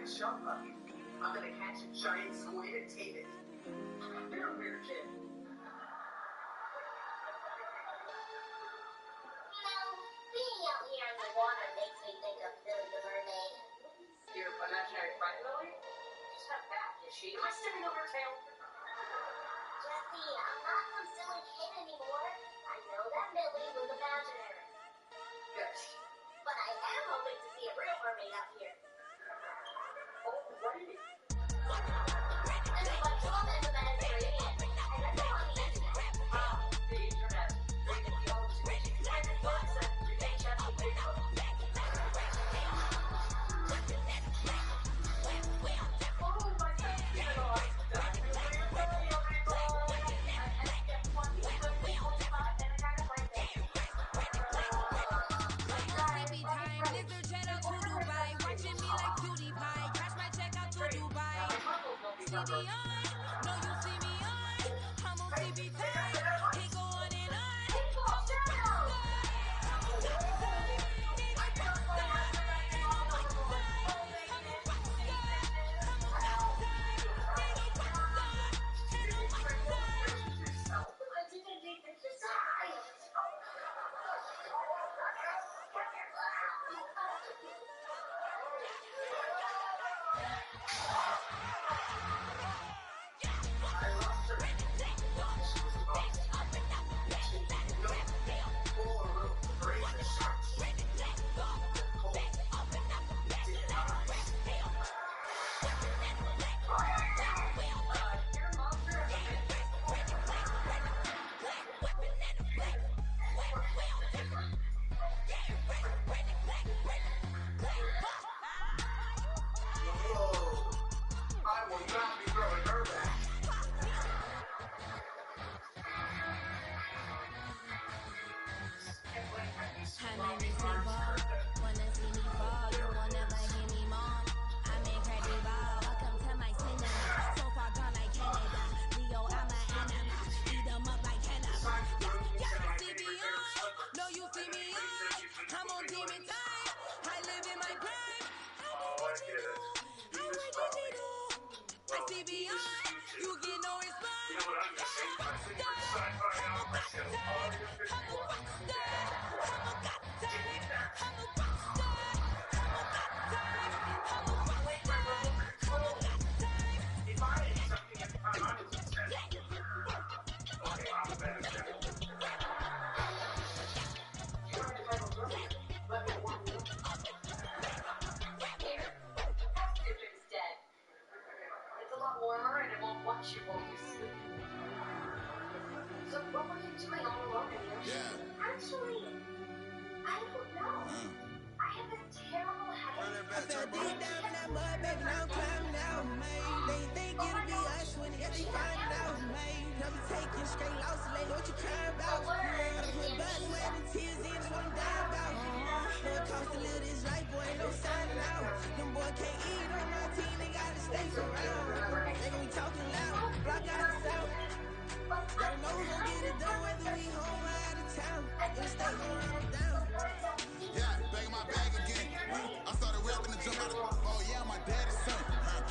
[SPEAKER 14] Shut up. I'm gonna catch a giant squid and tame it. You're a weird kid. You
[SPEAKER 11] know, being out here in the water makes me think of Billy the Mermaid.
[SPEAKER 14] Your imaginary friend, Lily? She's not bad, is she? Am I stepping on her tail?
[SPEAKER 11] Jesse, I'm not some silly kid anymore. I know that Billy was imaginary.
[SPEAKER 14] Yes.
[SPEAKER 11] But I am hoping to see a real mermaid out here.
[SPEAKER 14] Alrighty.
[SPEAKER 11] There's a bunch of them in the Mediterranean. I read them on the internet.
[SPEAKER 14] The internet. And the books and VHS and Facebook. Oh, my God. I lost her. She was lost. It's a lot warmer and it won't watch you while you sleep. So what were you doing all alone in the ocean? Actually, I don't know. I have this terrible headache.
[SPEAKER 12] I fell deep down in that mud, baby, now I'm climbing out, man. They think it'll be us when they find out, man. Never taking straight losses, lately what you crying about? Gotta put blood, sweat, and tears in, that's what I'm dying about. Know it costs to live this life, boy, ain't no signing out. Them boy can't eat on my team, they gotta stay around. They gon' be talking loud, block out the south. Gotta know who's gon' get it done, whether we home or out of town. In the state, gon' run them down.
[SPEAKER 10] Yeah, back in my bag again. I started rapping to jump out of. Oh yeah, my daddy's son.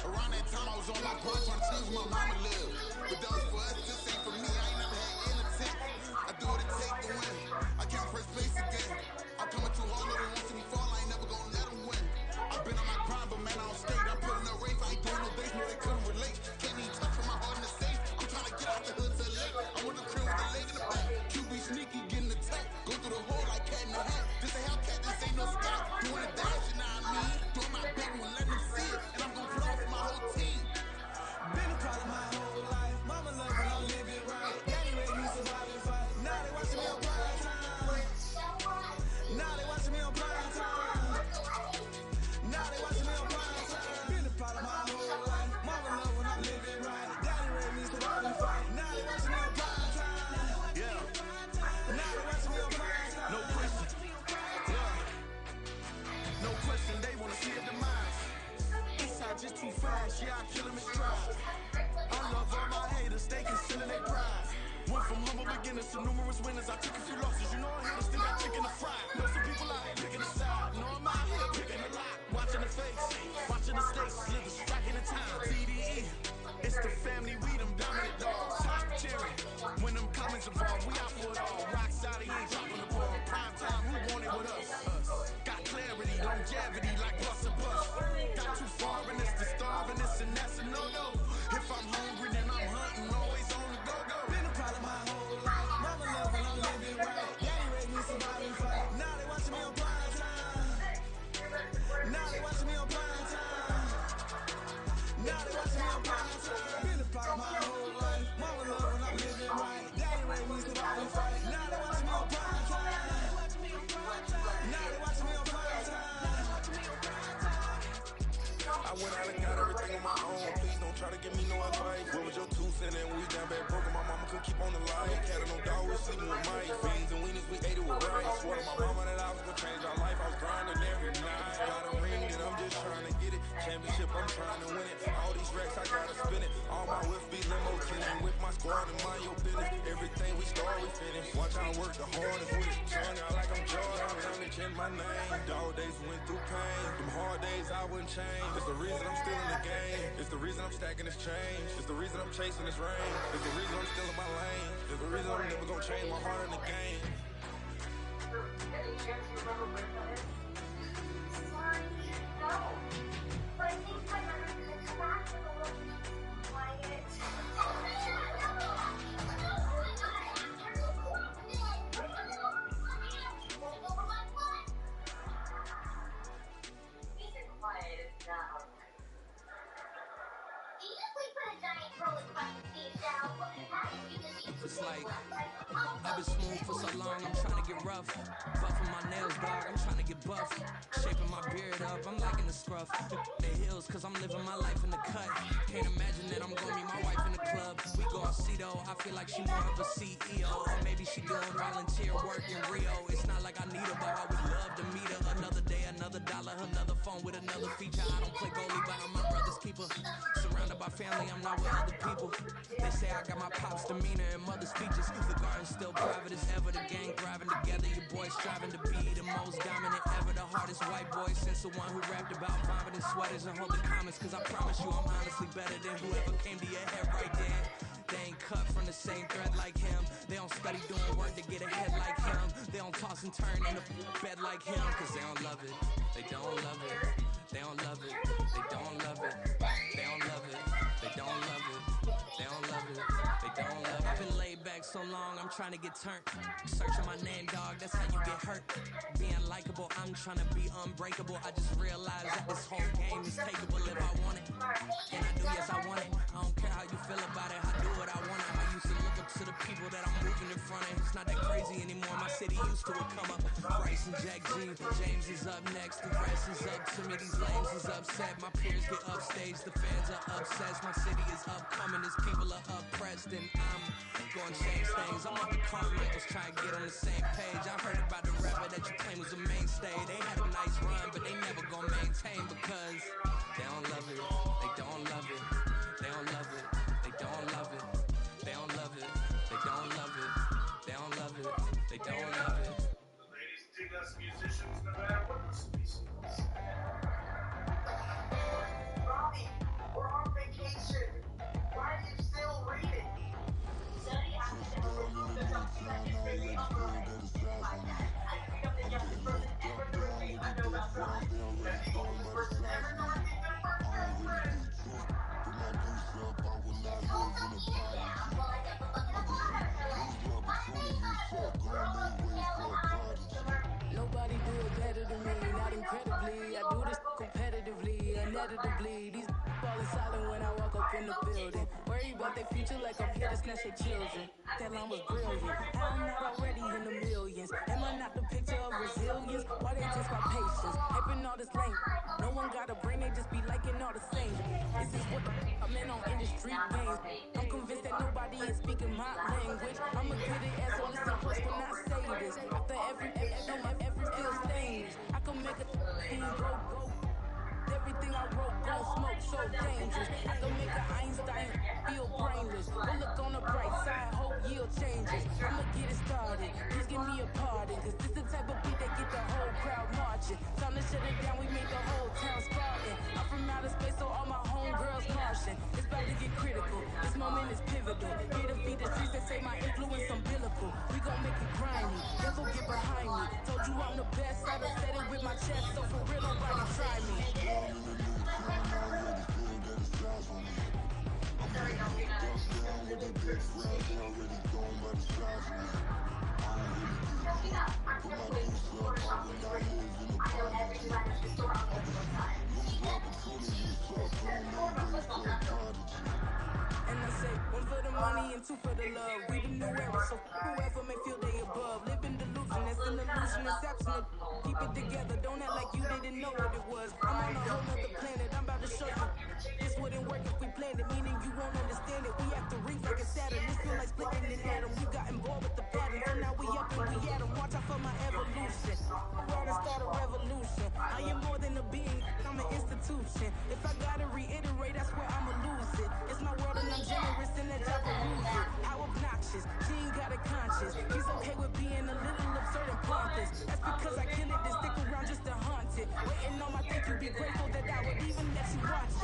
[SPEAKER 10] Around that time I was on my porch trying to change my mama live. But that was for us, this ain't for me. I ain't never had intent. I do what it take to win. I can't first place again. I'm coming too hard, no they won't see me fall. I ain't never gonna let them win. I've been on my grind, but man I don't stay. I'm putting up race. I ain't doing no days, no they couldn't relate. Can't even touch from my heart in the safe. I'm trying to get out the hood to the lake. I want the crib with the leg in the back. QB sneaky, getting the tech. Go through the hole like cat in the hat. This a Hellcat, this ain't no scat. Doing a dash, you know what I mean? Doing my big one, let them see it. And I'm gonna put on for my whole team.
[SPEAKER 12] Been a problem my whole life. Mama love when I live it right. Daddy raised me surviving fight. Now they watching me on prime time. Now they watching me on prime time. Now they watching me on prime time. Been a problem my whole life. Mama love when I live it right. Daddy raised me surviving fight. Now they watching me on prime time.
[SPEAKER 10] Yeah.
[SPEAKER 12] Now they watching me on prime time.
[SPEAKER 10] No question. Yeah. No question, they wanna see a demise. Eastside just too fast, yeah, I kill him in stride. I love all my haters, they concealing their pride. Went from humble beginners to numerous winners. I took a few losses, you know I hit still got chicken to fry. Know some people out here picking a side. Know I'm out here picking a lot. Watching the face, watching the stakes, slither, striking the time. TDE, it's the family, we them dominant dogs. Top tiering, when them comments involved, we out for it all. Rock side, he ain't dropping the ball. Prime time, who want it with us? Got clarity, longevity, like bus and bus. Got too far and it's the starving, this and that's a no-no. If I'm hungry, then I'm hunting, always on the go-go.
[SPEAKER 12] Been a problem my whole life. Mama love when I live it right. Daddy raised me surviving fight. Now they watching me on prime time. Now they watching me on prime time. Now they watching me on prime time. Been a problem my whole life. Mama love when I live it right. Daddy raised me surviving fight. Now they watching me on prime time. Now they watching me on prime time.
[SPEAKER 10] I went out and got everything on my own. Please don't try to give me no advice. What was your 2 cents and when we down bad broke? My mama could keep on the line. Cat and no dog, we sleeping with mice. Beans and wieners, we ate it with rice. Swear to my mama that I was gonna change our life. I was grinding every night. Got a ring and I'm just trying to get it. Championship, I'm trying to win it. All these racks, I gotta spin it. All my whips be limo tinted. With my squad and mind your business. Everything we start, we finish. Watch I work the hardest with it. Turn out like I'm Jordan. I'm in my name. Dog days went through pain. Them hard days I wouldn't change. It's the reason I'm still in the game. It's the reason I'm stacking this change. It's the reason I'm chasing this rain. It's the reason I'm still in my lane. It's the reason I'm never gonna change my heart in the game.
[SPEAKER 14] Any chance you remember where that is? Sorry, no. But I think my memory could come back with a little quiet. Being quiet is not all right.
[SPEAKER 11] Do you sleep in a giant troll and fucking fish out? How did you just eat
[SPEAKER 15] It's like I've been smooth for so long, I'm trying to get rough. Buffing my nails, dog, I'm trying to get buff. Shaping my beard up, I'm liking the scruff. The hills, cause I'm living my life in the cut. Can't imagine that I'm gonna meet my wife in the club. We gon' see though, I feel like she more of a CEO. Or maybe she doing volunteer work in Rio. It's not like I need her, but I would love to meet her. Another day, another dollar, another phone with another feature. I don't play goalie, but I'm my brother's keeper. Surrounded by family, I'm not with other people. They say I got my pop's demeanor and mother's features. The garden's still private as ever. The gang thriving together. Your boys striving to be the most dominant ever. The hardest white boy since the one who rapped about vomiting sweaters and holding comments. Cause I promise you I'm honestly better than whoever came to your head right then. They ain't cut from the same thread like him. They don't study doing work to get ahead like him. They don't toss and turn in the bed like him. Cause they don't love it. They don't love it. They don't love it. They don't love it. They don't love it. They don't love it. They don't love it. They don't love it. I've been laid back so long, I'm trying to get turned. Searching my name, dog, that's how you get hurt. Being likable, I'm trying to be unbreakable. I just realized that this whole game is takeable if I want it. And I do, yes, I want it. I don't care how you feel about it, I do what I want it. I used to look up to the people that I'm moving in front of. It's not that crazy anymore, my city used to it come up. Bryce and Jack G, James is up next. The rest is up to me, these lames is upset. My peers get upstage, the fans are obsessed. My city is upcoming, these people are oppressed. And I'm going to change things. I'm like the Carmichaels trying to get on the same page. I heard about the rapper that you claim was a mainstay. They had a nice run, but they never gonna maintain because they don't love it. They don't love it. They don't love it. They don't love it. They don't love it. They don't love it. They don't love it. They don't love it.
[SPEAKER 16] The ladies dig us musicians no matter what the species.
[SPEAKER 17] Robbie, we're on vacation. Why are you still reading?
[SPEAKER 11] Study accidents remove the document is very upright. I freed up the youngest person ever to remain under arrest for life.
[SPEAKER 17] That's the oldest person ever not to get for girlfriend.
[SPEAKER 11] Well, I got the fucking
[SPEAKER 8] Nobody do it better than me, not incredibly. I do this competitively, inevitably. These falling silent when I walk up in the building. Worry about their future like I'm here to snatch their children. That line was brilliant. I'm not already in the millions. Am I not the picture of resilience? Why they just my patience? Hyping all this lane. No one got a brain, they just be liking all the same. This is what I'm in on industry games. I'm convinced that nobody is speaking my language. I'ma get it as a listen close when I say this. After every feel stains. I can make a thing go. Everything I wrote gon' smoke so dangerous. I can make an Einstein feel brainless. But look on the bright side, hope yield changes. I'ma get it started, please give me a pardon. Cause this the type of beat that get the whole crowd marching. Time to shut it down, we made the whole town Spartan. I'm from outer space, so all my homegirls Martian. It's about to get critical, this moment is pivotal. Here to feed the streets that say my influence umbilical. We gon' make it grimy, devil get behind me. Told you I'm the best, I done said it with my chest. So for real, nobody try me. And I say, one for the money and two for the love. We the new era, so whoever may feel they above. Live in delusion, that's an illusion, it's absent. Keep it together, don't act like you didn't know what it was. I'm on a whole nother planet, I'm about to show you. This wouldn't work if we planned it, meaning you won't understand it. We have to rings like a Saturn, this feel like splitting an atom. You got involved with the pattern, so now we up and we at 'em. Watch out for my evolution. I'm about to start a revolution. I am more than a being, I'm an institution. If I gotta reiterate, I swear I'ma lose it. It's my world and I'm generous and that y'all peruse it. How obnoxious, she ain't got a conscience. He's okay with being a little absurd and pompous. That's because I kill it to stick around just to haunt it. Waiting on my thank you, be grateful that I would even let you watch it.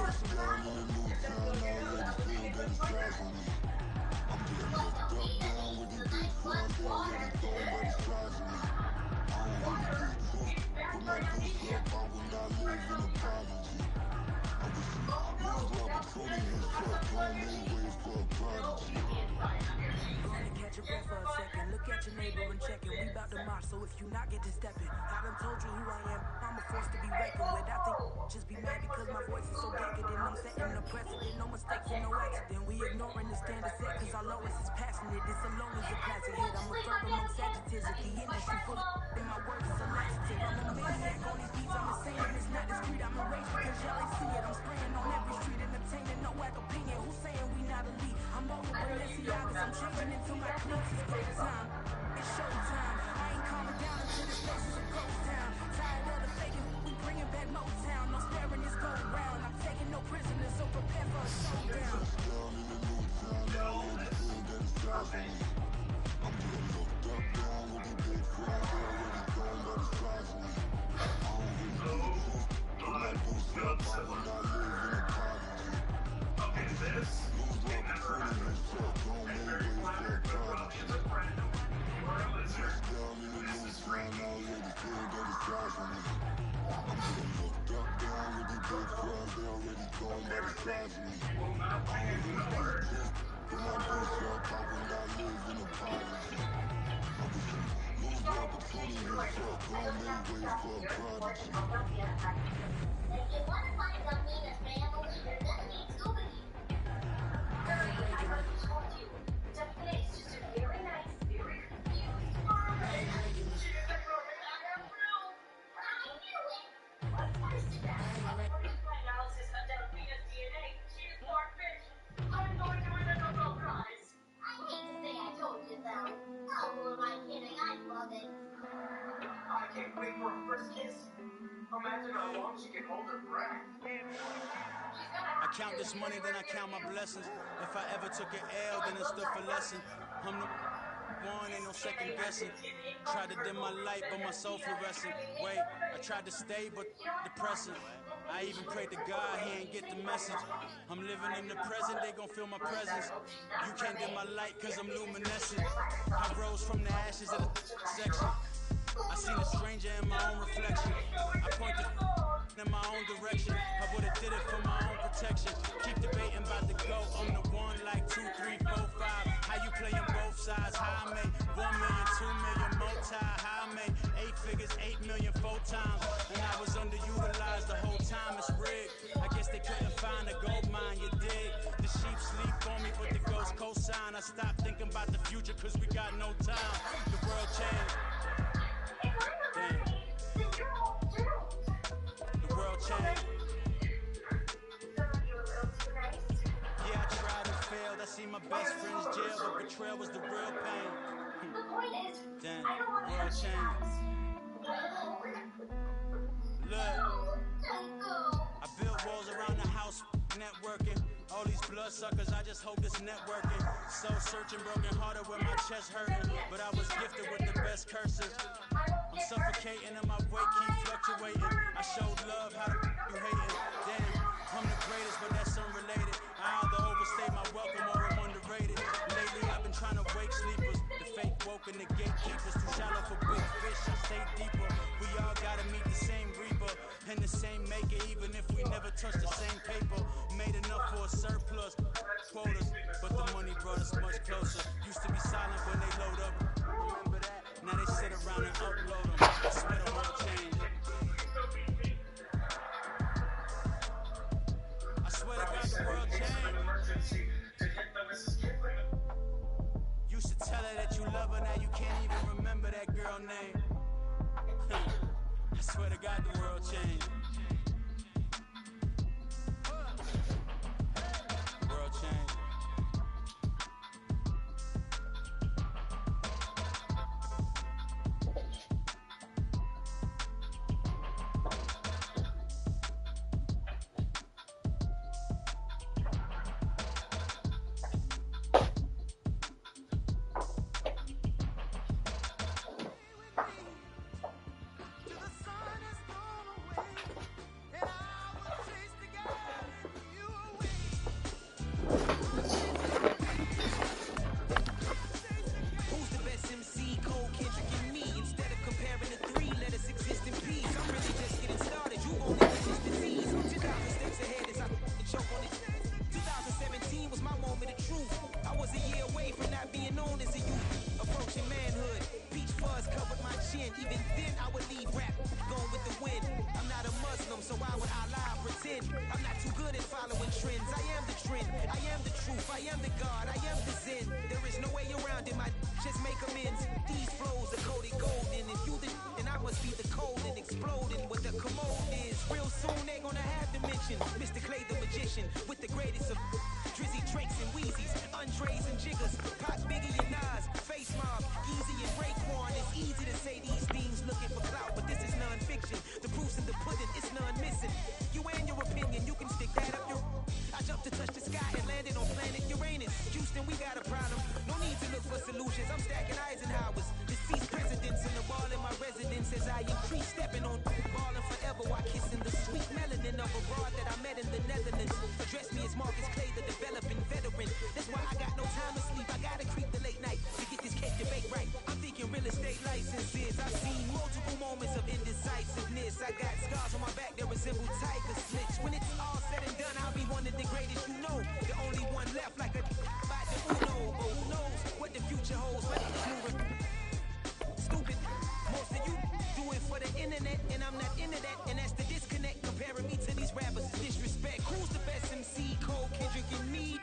[SPEAKER 8] Gonna catch your breath for a second. Look at your neighbor and check it. We bout to march, so if you not get to stepping, I done told you who I am. I'm a force to be reckoned with. I think just be mad because my voice is so decadent. I'm setting a precedent, no mistakes and no accident. We ignoring the standard set cause our lowest is passionate. This alone is a classic hit. I'm a third amongst adjectives at the industry full of and my words is a laxative. I'm a maniac on these beats, I'm insane and it's not discreet. I'm enraged because y'all ain't see it. I'm spraying on every street, entertaining, no whack opinion. Who's saying we not elite? I'm over Balenciagas, I'm changing into my cleats. It's go time, it's showtime. I ain't calming down until this place is a ghost town. Tired of the faking, we bringing back Motown. No sparing this go round. I'm taking no prisoners, so prepare for a showdown.
[SPEAKER 16] Okay, this is getting better.
[SPEAKER 11] surprise me. I don't really give a damn. Put my pussy up, I went out live in a prodigy. If you lose the opportunity, fuck, gon' make way for a prodigy.
[SPEAKER 14] If you want to find something in a family, you're gonna need Scooby. Dirty, I already told you. Daphne is just a very nice, very confused mermaid. She is a mermaid on her room. I knew it. What is it? My analysis of Delphina's DNA. She is part fish. I'm going to win a Nobel Prize. I hate to say I told you so. Oh, who am I kidding? I love it.
[SPEAKER 17] I can't wait for a first kiss. Imagine how long she can hold her breath.
[SPEAKER 15] I count this money, then I count my blessings. If I ever took an L, then it stood for lesson. I'm the one, ain't no second guessing. Tried to dim my light, but my soul fluorescent. Wait, I tried to stay, but depressing. I even prayed to God, he ain't get the message. I'm living in the present, they gon' feel my presence. You can't dim my light, cause I'm luminescent. I rose from the ashes of the section. I seen a stranger in my own reflection. I point the in my own direction. I would've did it for my own protection. Keep debating about the GOAT. I'm the one like 2, 3, 4, 5. How you playing both sides? How I made 1 million, 2 million, multi. How I made 8 figures, 8 million 4 times. And I was underutilized the whole time. It's rigged. I guess they couldn't find a gold mine. You dig? The sheep sleep on me, but the ghost cosign. I stopped thinking about the future, cause we got no time. The world changed. Damn. The world changed. Yeah, I tried and failed. I see my best friend's jail, but betrayal was the real pain.
[SPEAKER 14] The point is,
[SPEAKER 15] Damn,
[SPEAKER 14] I don't want to
[SPEAKER 15] world
[SPEAKER 14] have
[SPEAKER 15] changed. Look, I built walls around the house, networking. All these blood suckers, I just hope it's networking. Soul searching, broken hearted with my chest hurting. But I was gifted with the best curses. I'm suffocating and my weight keep fluctuating. I showed love, how the you hating? Damn, I'm the greatest, but that's unrelated. I either overstay my welcome or I'm underrated. Lately I've been trying to wake sleepers. The fake woke and the gatekeepers. Too shallow for big fish, I stay deeper. We all gotta meet the same reaper and the same maker, even if we never touch the same paper. Made enough for a surplus quotas, but the money brought us much closer. Used to be silent when they load up. Remember that? Now they sit around and upload them. I swear the world changed. I swear to God the world changed. Used to tell her that you love her, now you can't even remember that girl name. I swear to God the world changed. The world changed. real estate licenses. I've seen multiple moments of indecisiveness. I got scars on my back that resemble tiger slits. When it's all said and done, I'll be one of the greatest you know. The only one left like a by the Uno. But who knows what the future holds? But stupid. Most of you do it for the internet, and I'm not into that. And that's the disconnect. Comparing me to these rappers is disrespect. Who's the best MC? Cole, Kendrick, and me?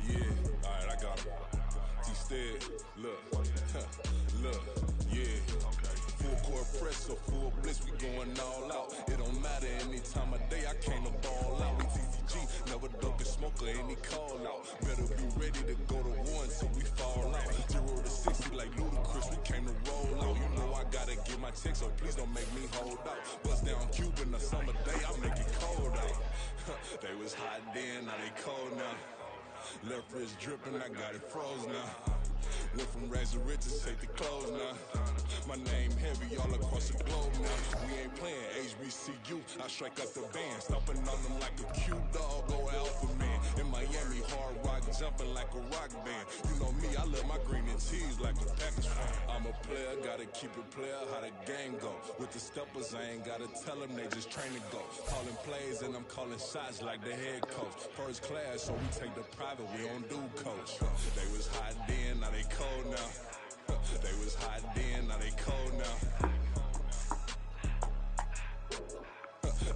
[SPEAKER 10] Yeah, alright, I got him. T-Stead, look, yeah. Full court press or full blitz, we going all out. It don't matter any time of day, I came to ball out. We TTG, never duck a smoker, any call out. Better be ready to go to war until we fall out. 0 to 60 like Ludacris, we came to roll out. You know I gotta get my check, so please don't make me hold out. Bust down Cuban a summer day, I make it cold out. They was hot then, now they cold now. Left wrist dripping, I got it froze now. Went from rags to riches, take the clothes now. My name heavy all across the globe now. We ain't playing HBCU, I strike up the band. Stomping on them like a cute dog, go alpha man. In Miami, hard rock jumping like a rock band. You know me, I love my green and cheese like a Packers fan. I'm a player, gotta keep it player, how the game go. With the steppers, I ain't gotta tell them, they just train to go. Calling plays and I'm calling shots like the head coach. First class, so we take the private, we don't do coach. They was hot then, now they cold now. They was hot then, now they cold now.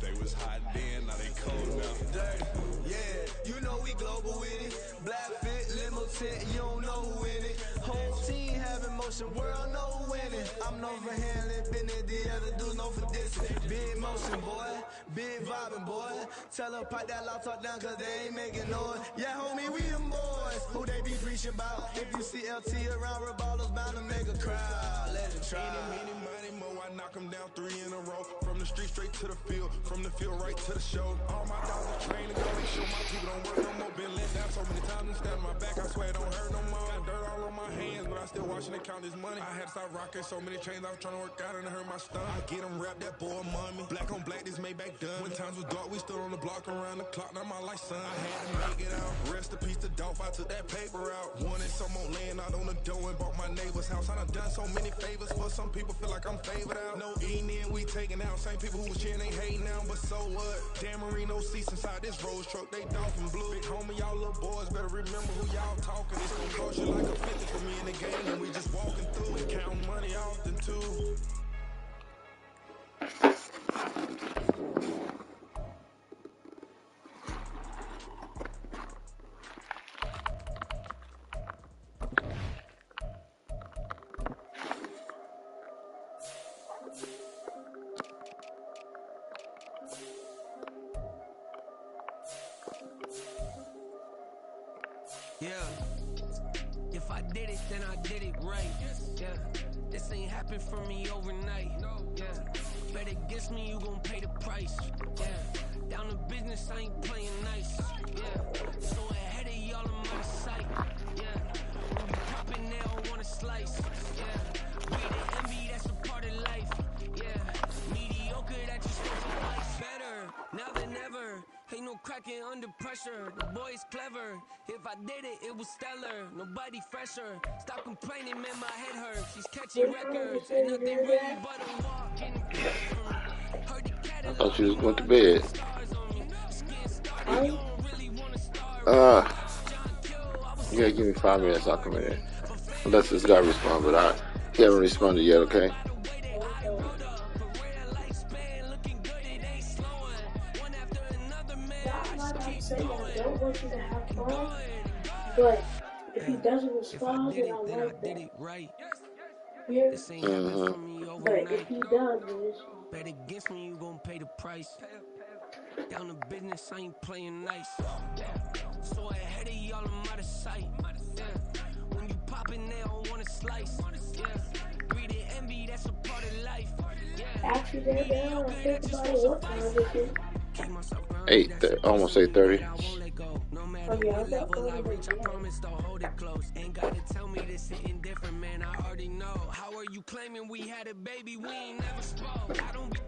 [SPEAKER 10] They was hot then, now they cold now.
[SPEAKER 12] Dirty, yeah, you know we global with it. Black fit, limo tent, you don't know who in it. Whole team having motion, world know who winning. I'm known for handling business, the other dudes known for dissing. Big motion, boy, big vibing, boy. Tell her pipe that loud talk down, cause they ain't making noise. Yeah, homie, we them boys. Who they be preaching about? If you see LT around, Reballo's bound to make a crowd. Let it try.
[SPEAKER 10] Eeny, meeny, mo, I knock them down 3 in a row. From the street straight to the field, from the field right to the show. All my dogs are trained to go, they show my people don't work no more. Been let down so many times and stabbed my back, I swear it don't hurt no more. Got dirt all on my hands, but I still watching it count this money. I had to stop rocking so many chains, I was trying to work out and it hurt my stomach. I get them rap, that boy mommy. Black on black, this Maybach done. When times was dark, we stood on the block around the clock, now my life son. I had to make it out. Rest in peace to Dolph, I took that paper out. Wanted some more land out on the door and bought my neighbor's house. I done done so many favors for some people, feel like I'm favored out. No eating in, we taking out. Same people who was cheering, they hating now, but so what? Dan Marino seats inside this Rolls truck, they dolphin blue. Big homie, y'all little boys better remember who y'all talking. It's gonna cost you like a 50 for me in the game, and we just walking through and counting money often too.
[SPEAKER 15] Yeah, if I did it, then I did it right. Yeah, this ain't happened for me overnight. Yeah, bet against me, you gon' pay the price. Yeah, down to business, I ain't playing nice. Yeah, so ahead of y'all, I'm out of sight. Yeah, when you poppin', they don't wanna slice. Yeah, be the envy, that's a part of life. Yeah, mediocre, that you supposed to fight. Better, now than ever. Ain't no cracking under pressure, the boy's clever. If I did it, it was stellar, nobody fresher. Stop complaining, man, my head hurts. These catchy records, ain't nothing really but a walk in the heard the cat.
[SPEAKER 4] I thought you was going to bed. You gotta give me 5 minutes, I'll come in there. Unless this guy responds, but he haven't responded yet, okay?
[SPEAKER 2] Don't want you to have fun, but if he doesn't respond, then I like that. Yeah. But if he does, then it's fine.
[SPEAKER 15] Bet against me, you gon' pay the price. Down to business, I ain't playing nice. So ahead of y'all, I'm out of sight. When you poppin', they don't wanna slice. Greed and envy, that's a part of life. Yeah,
[SPEAKER 2] Actually, they're down. I think about it. What time is it?
[SPEAKER 4] Almost 8:30.
[SPEAKER 2] Oh yeah, I got going to bed.
[SPEAKER 15] Promise to hold it close. Ain't gotta tell me this sitting different, man. I already know. How are you claiming we had a baby? We ain't never spoke. I don't be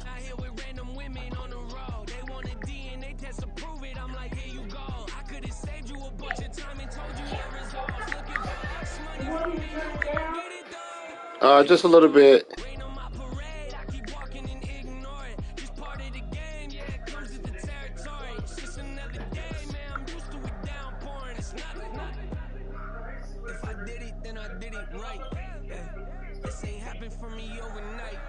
[SPEAKER 15] out here with random women on the road. They want a DNA test to prove it. I'm like, here you go. I could have saved you a bunch of time and told you the results. Looking for X money from me. You ain't gon' get it though.
[SPEAKER 4] Just a little bit.
[SPEAKER 15] Rain on my parade. I keep walking and ignore it. Just part of the game. Yeah, it comes with the territory. It's just another day, man. I'm used to it downpouring. It's nothing. If I did it, then I did it right. Yeah. This ain't happened for me overnight.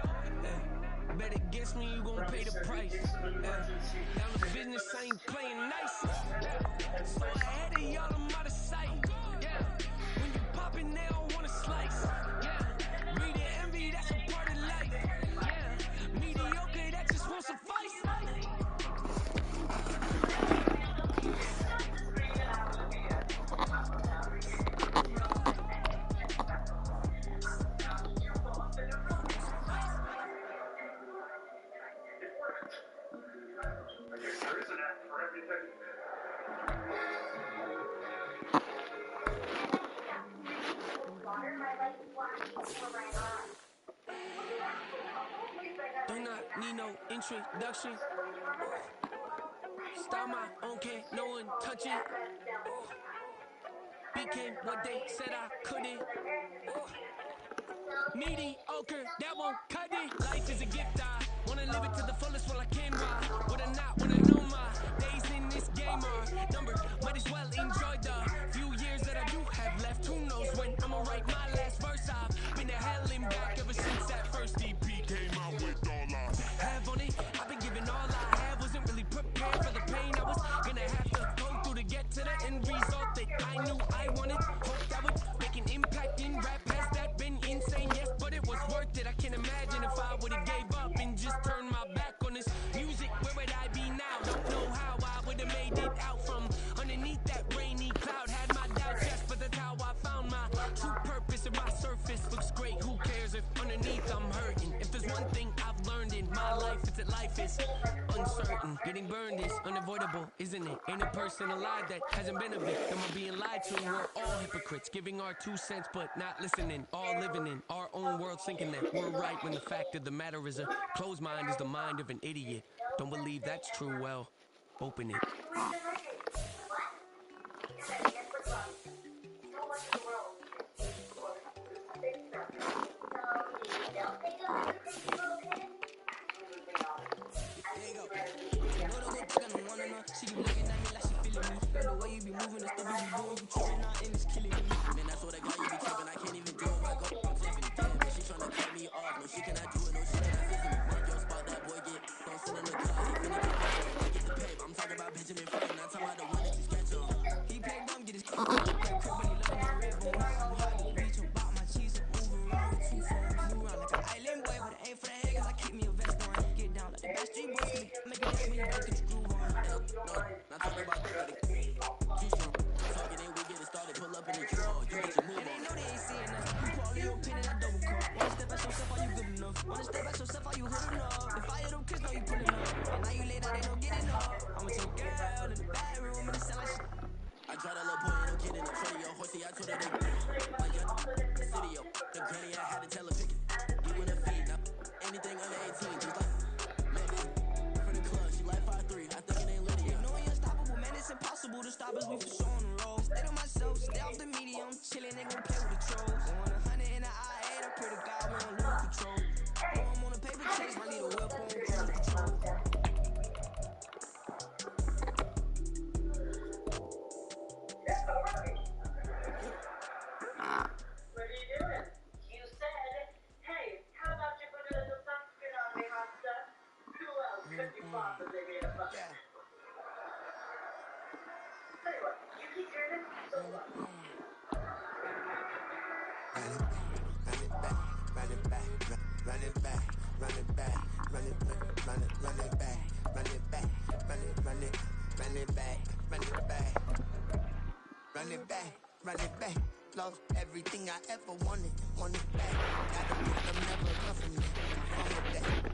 [SPEAKER 15] Yeah. Bet against me, you gon' pay the price. Yeah. Down to business, I ain't playing nice. Yeah. So ahead of y'all, I'm out of sight. Yeah. When you poppin', they don't wanna slice. Yeah. Greed and envy, that's a part of life. Yeah. Mediocre, that just won't suffice. Do not need no introduction. Start my own, can't no one touch it. Became what they said I couldn't. Mediocre, that won't cut it. Life is a gift, I wanna live it to the fullest while I can. Why would I not wanna know my days in this game are numbered? Might as well enjoy the few years that I do have left. Who knows when I'ma write my last verse? I've been to hell and back ever since that first EP came out with all I have on it. I've been giving all I have, wasn't really prepared for the pain I was gonna have to go through to get to the end result that I knew I wanted. Hope that would make an impact in rap. Has that been insane? Yes, but it was worth it. I can't imagine if I would've gave up and just turned my back on this music. Where would I be now? Don't know how I would've made it out from underneath that rainy cloud. Had my doubts, yes, but that's how I found my true purpose. And my surface looks great. Who cares if underneath I'm hurting? If there's one thing I've learned in my life, it's that life is uncertain. Getting burned is unavoidable, isn't it? Ain't a person alive that hasn't been a victim of being lied to. We're all hypocrites, giving our 2 cents but not listening. All living in our own world, thinking that we're right when the fact of the matter is a closed mind is the mind of an idiot. Don't believe that's true, well, open it.
[SPEAKER 8] She keep looking at me like she feeling me. Girl, the way you be moving, the stuff you be doing, you tripping out and it's killing me. Man, I swear to God, you be tripping. I can't even do it. My go on Tiffany. Damn, man, she tryna cut me off. No, she cannot do it. No, she cannot fix me. Mark your spot, that boy get. Don't sit in the car. He finna get back on. I get the paper. I'm talking about Benjamin Franklin. I'm talking about the one that you sketch on. He played dumb, get his crap crap, but he loving my red bone. Hard to reach about my cheese, moving around with 2 phones. Move around like an island boy, but it ain't for the head, cause I keep me a vest on. Get down like the Backstreet Boys, cause it make a nigga when you better get your groove on. No, not talking about that, but too strong. Talking and we get it started, pull up in the U-Haul. You get your move on. And they know they ain't seeing us. You put all of your pen in that double cup. Wanna step at yourself, are you good enough? Wanna step at yourself, are you hood enough? If I hear them kids, know you pulling up. And now you late out, ain't no getting up. I'm with your girl in the bedroom, and it sound like shit. I tried that little boy, ain't no kidding up. Shorty, your horsey, I told her to like the city, yo. The granny, I had to tell her pick it. You in the feed, now anything under 18, just like Mexican. For the club, she like 5'3", I think it ain't Lydia. You know we unstoppable, man, it's impossible to stop us, we for sure on the road. Stay to myself, stay off the medium, chillin', they gon' play with the trolls. They want 100 in the I-8, I pray to God we don't lose control. Know I'm on a paper chase, might need a whip on cruise control.
[SPEAKER 17] What are you doing? You said, hey, how about you put a little pumpkin on me, hot stuff? Who else could you possibly be a fuck? Yeah. Tell you what, you keep dreaming, so what?
[SPEAKER 12] Run it back, run it back, run it back, run it back, run it back, run it back, run it back, run it back, run it back, run it back, run it back, run it back. Lost everything I ever wanted, want it back. Gotta put them never run from me. From it back.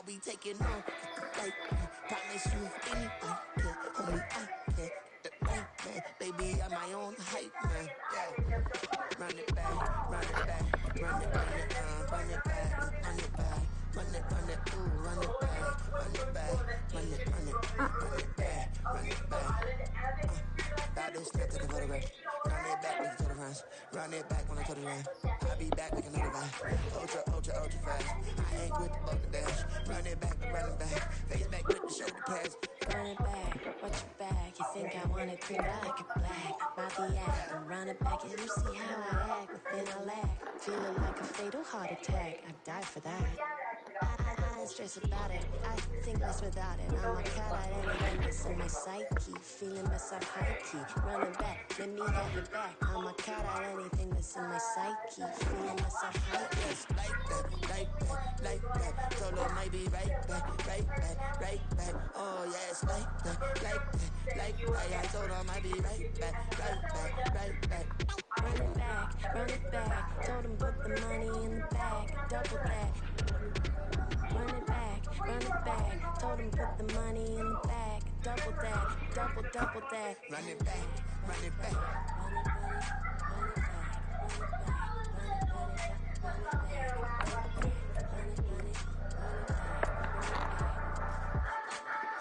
[SPEAKER 12] be taking on the flight. Promise you if anybody can, homie, I can. The right man, baby, I'm my own hype man. Yeah. Run it back, run it back, run it back, run it back, run it back, run it, ooh, run it back, run it back, run it, run it, run it back, run it back. About this, snap, take a photograph. Run it back, make it to the runs. Run it back when I to the run. I'll be back like another vibe. Ultra, ultra, ultra fast. I ain't with the bug the dash. Run it back, run it back. Face back with the shoulder pads.
[SPEAKER 18] Run it back, watch your back. You think I want it green, but I like it black. About the act, and run it back. And you see how I act within a lag. Feeling like a fatal heart attack. I'd die for that. I don't stress about it. I think less without it. I'm a cat at anything that's in my psyche. Feeling myself high key. Running back, let me have your back. I'm a cat at anything that's in my psyche. Feeling myself high key.
[SPEAKER 12] Yes, like that, like that, like that. Solo might be right back, right back, right back. Oh yes, like that, like that, like that. I told her I might be right back, right back, right back.
[SPEAKER 18] Run it back, run it back. Told him put the money in the bag. Double that. Run it back, run it back. Told him put the money in the bag. Double that, double that.
[SPEAKER 12] Run it back, run it back.
[SPEAKER 18] Run it, run it, run it back, run it back, run it, run it, run it back, run it back, run it, run it, run it back, run it back.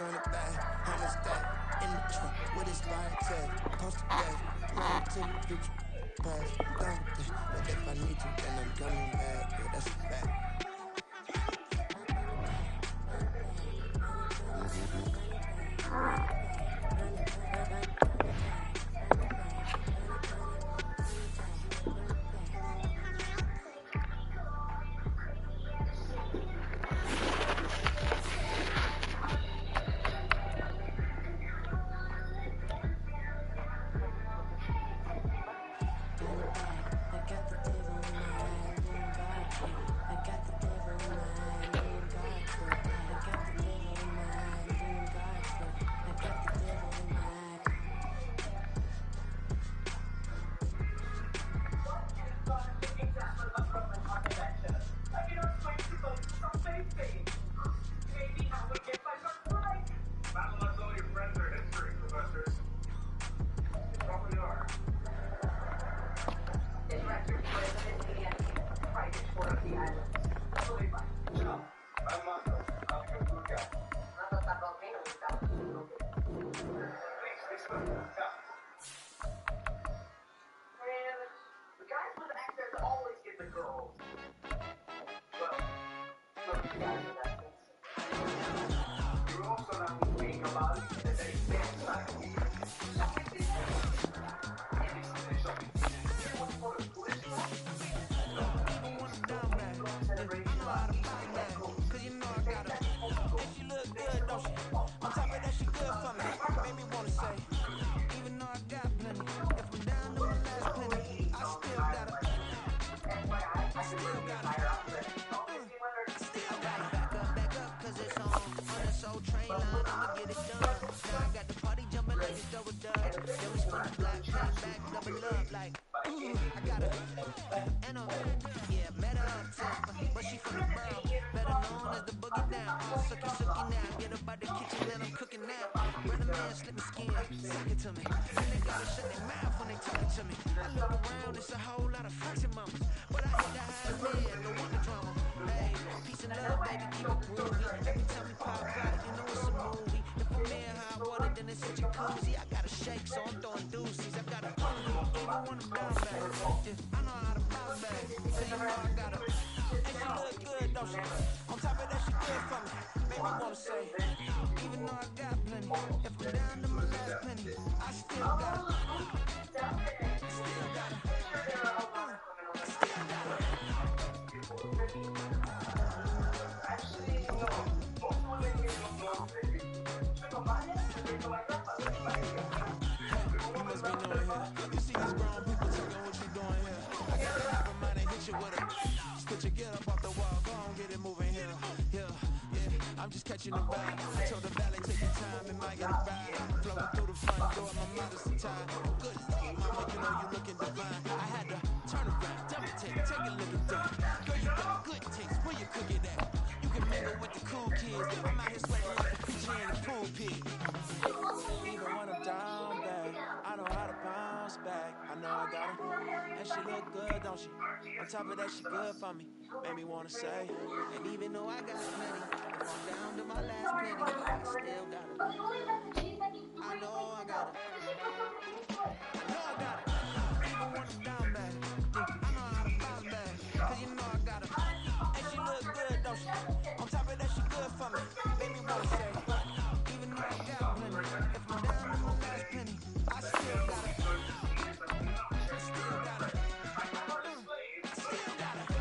[SPEAKER 12] Run it back, 100 stack in the trunk with his fire tag. Post it back, run it to the future. Past, done with this. But if I need to, then I'm coming back. Yeah, that's a fact. Catching the vibe. I told the valet take your time, it might get a ride. Flowing through the front door, my modesty time. Good Lord, mama, you know you looking divine. I had to turn around, double take a look at that. Girl, you got good taste, where you cook it at? You can mingle with the cool kids. I'm out here sweating like a preacher in the pool pit. Even when I'm down bad, I know how to bounce back. I know I got her, and she look good, don't she? On top of that, she good for me. Made me wanna say, and even though I got plenty, if I'm down to my last penny, I still got her. I know I got her. I know I got her. Even when I'm down bad, I know how to bounce back. Cause you know I got her, and she look good, don't she? On top of that, she good for me. Made me wanna say, even though I got plenty, if I'm down to my last penny, I still got her. I still got her. I still got her.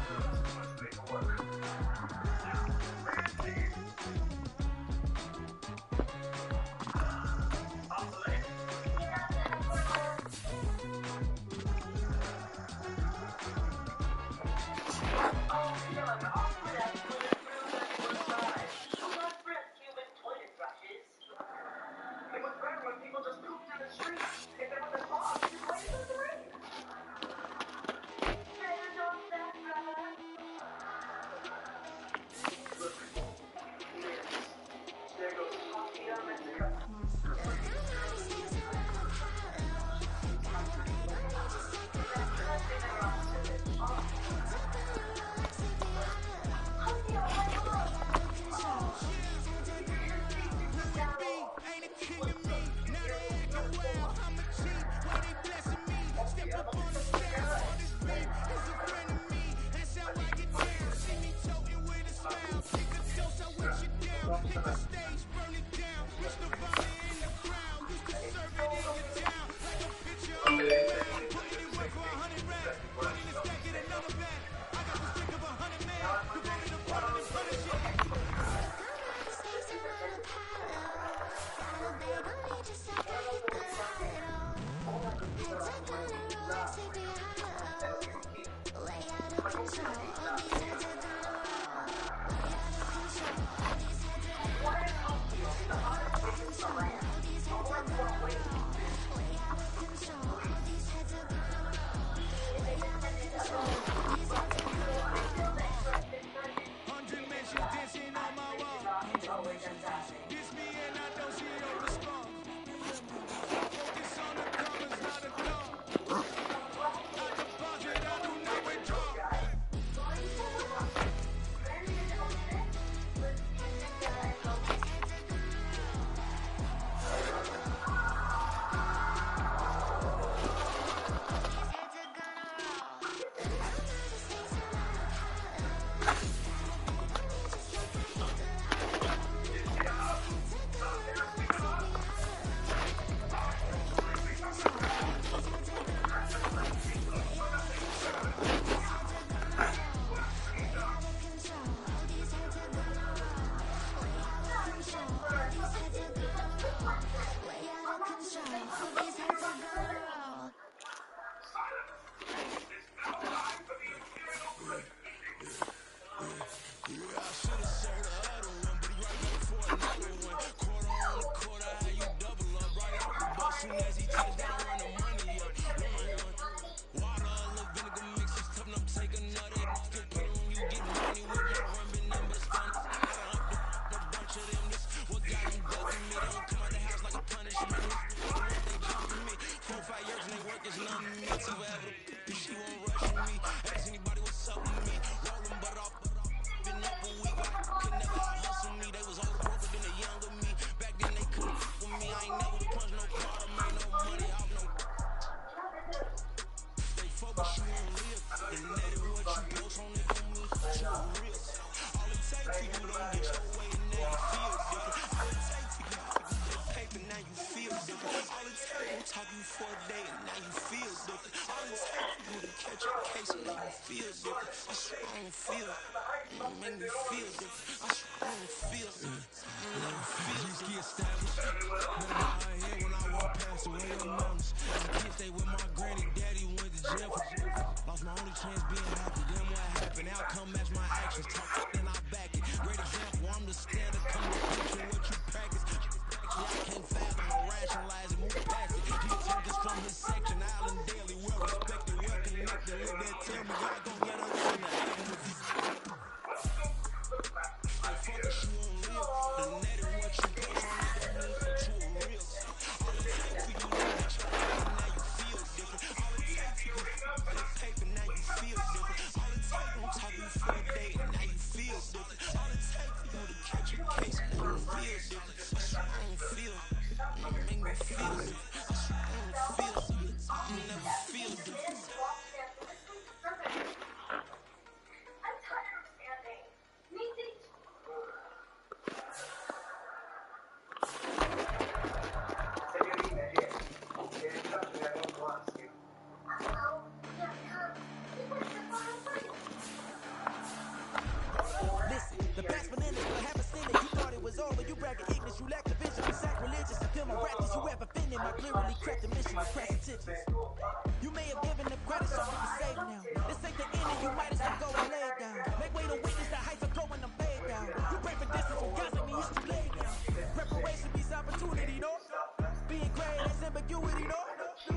[SPEAKER 12] ambiguity, no?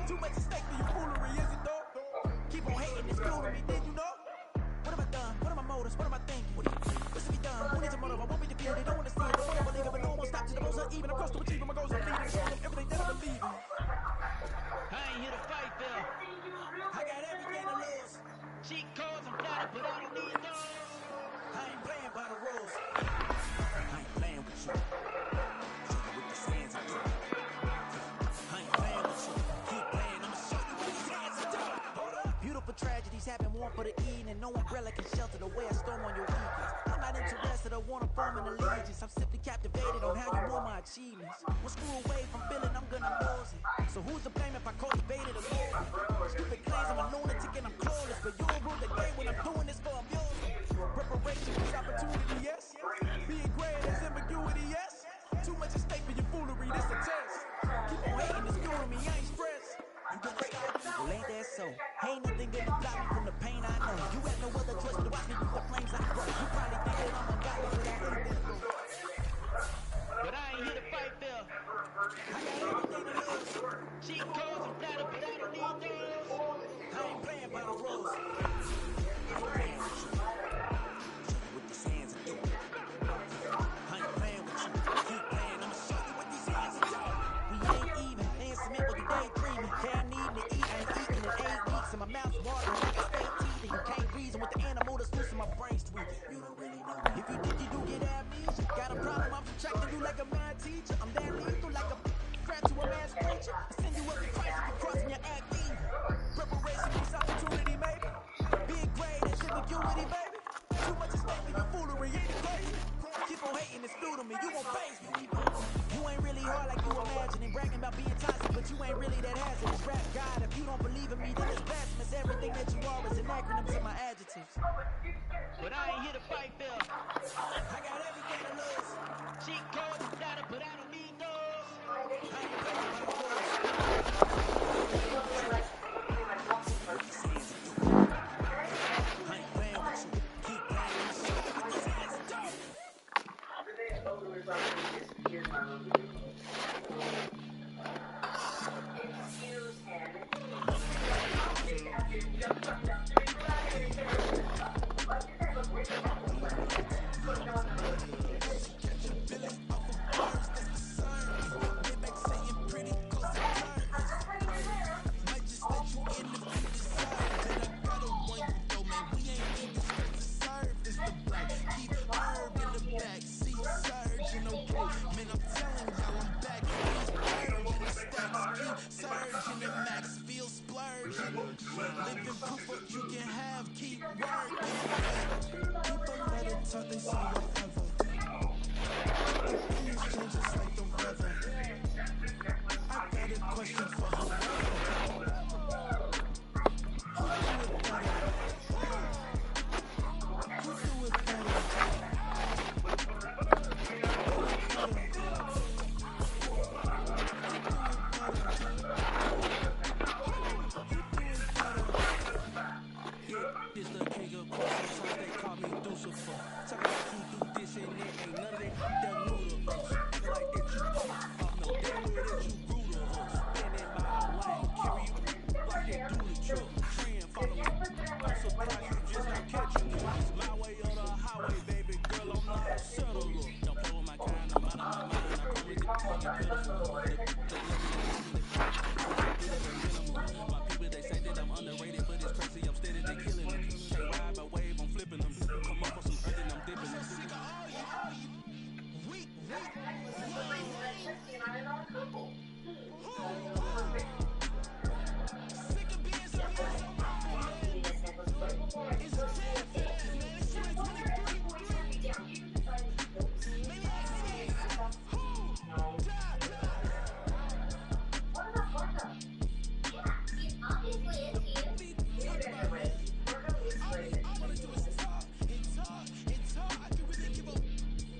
[SPEAKER 12] Too much at stake for your foolery, is it though? Keep on hating, it's fueling me, did you know? What have I done? What are my motives? What am I thinking? What's to be done? Who needs a motive? I won't be defeated, don't wanna see it, don't wanna believe it, but no one won't stop to the most uneven. I'm close to achieving my goals, I'm leading, showing them everything that I believe in.
[SPEAKER 8] I ain't here to fight, Phil.
[SPEAKER 12] I got everything to lose.
[SPEAKER 8] Cheat codes, I'm flattered, but I don't need those.
[SPEAKER 12] I ain't playing by the rules. I ain't playing with you. With these hands I do. I ain't playing with you. Keep playing, I'ma show you what these hands I do. Hold up. Beautiful tragedies happen, one for the evening. No umbrella can shelter the way I storm on your weekends. I'm not interested, I wanna form an allegiance. I'm simply captivated on how you know my achievements. One screw away from feeling I'm gonna lose it. So who's to blame if I cultivated a movement? Stupid claims I'm a lunatic and I'm clueless, but you'll rule the game when I'm doing this for amusement. Preparation is opportunity, yes. Being grand is ambiguity, yes. Too much at stake for your foolery, this a test. Keep on hating, it's fueling me, I ain't stressed. You gonna stop me? Well, ain't that so? Ain't nothing gonna block me from the pain I know. You have no other choice but to watch me with the flames I grow. You probably think that I'm ungodly, but I ain't that low.
[SPEAKER 8] But I ain't here to fight, Phil.
[SPEAKER 12] I got everything to lose.
[SPEAKER 8] Cheat codes, I'm flattered, but I don't need those.
[SPEAKER 12] I ain't playing by the rules. I ain't playing with you. With these hands I do. I ain't playing with you. Keep playing, I'ma show you what these hands I do. We ain't even, playing cement with the daydreaming. Hey, I need to eat, I ain't eating in 8 weeks. And my mouth's watering like I stay teeth. And you can't reason with the animal that's loose in my brain's tweaking. You don't really know me. If you think you do get amnesia, got a problem, I'm subtracting you like a mad teacher. I'm that lethal like a threat to a man's preacher. I send you up to Christ if you cross me, I act evil. Preparation means opportunity, maybe. Being great is ambiguity, baby. Too much at stake for your foolery, ain't it crazy? Keep on hating, it's flew to me, you won't face me. You ain't really hard like you imagining. Bragging about being toxic, but you ain't really that hazardous. Rap God, if you don't believe in me, then it's blasphemous. Everything that you are is an acronym to my adjectives.
[SPEAKER 8] But I ain't here to fight, Phil.
[SPEAKER 12] I got everything to lose.
[SPEAKER 8] Cheat codes, I'm flattered, but I don't need those.
[SPEAKER 12] I ain't playing by the rules. With these hands I do. I ain't playing with you. Keep playing, I'ma show you what these hands I do. Living proof what you can have, keep working. People let it talk, they say whatever. Opinions change just like the weather. I got a question for whoever. Who do it better? Who do it better?
[SPEAKER 15] This the king of course, sometimes they call me Lucifer. Talking like you do this and that, ain't none of that new to us. Acting like that you pop, no, damn well that you grew to us. Spinning my lane, carry you like that do the truck. Trend following, I'm surprised you just not catching it. It's my way or the highway, baby girl, I'm not a settler. Don't play with my kind, I'm out of my mind, I promise to keep it pitiful. My people, they say that I'm underrated, but it's crazy, I'm steady, they killing them. Can't ride my wave, I'm flipping them. Come up for some earth and I'm dipping them. Sick of all you weak. Sick of being so young, so old, man. It's dead, man. It's 2023. Maybe I see who died.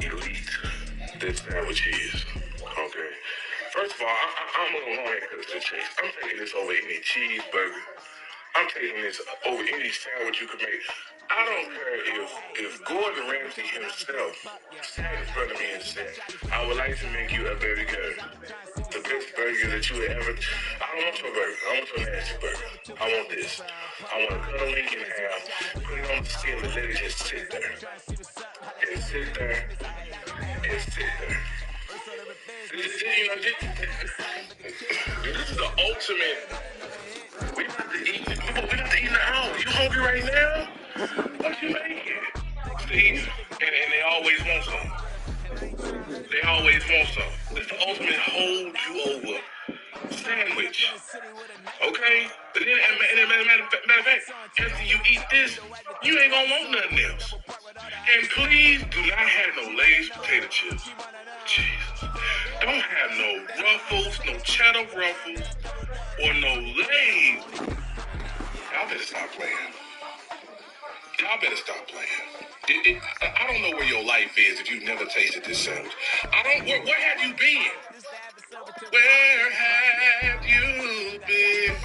[SPEAKER 10] Elite this sandwich is. Okay. First of all, I'm gonna go ahead and cut the cheese. I'm taking this over any cheeseburger
[SPEAKER 11] I'm taking this over any sandwich you could make. I don't care if Gordon Ramsay himself sat in front of me and said, I would like to make you a burger. The best burger that you would ever. I don't want your burger. I want your nasty burger. I want this. I want to cut a link in half, put it on the skillet, and let it just sit there. And sit there. And sit there. This is the ultimate. We about to eat. We about to eat in the house. You hungry right now? What you making? See, and they always want some. They always want some. It's the ultimate hold you over sandwich. Okay? But then, matter of fact, after you eat this, you ain't gonna want nothing else. And please do not have no Lay's potato chips. Jesus. Don't have no Ruffles, no cheddar Ruffles, or no Lay's. Y'all better stop playing. Y'all better stop playing. I don't know where your life is if you've never tasted this sandwich. Where have you been? Where have you been?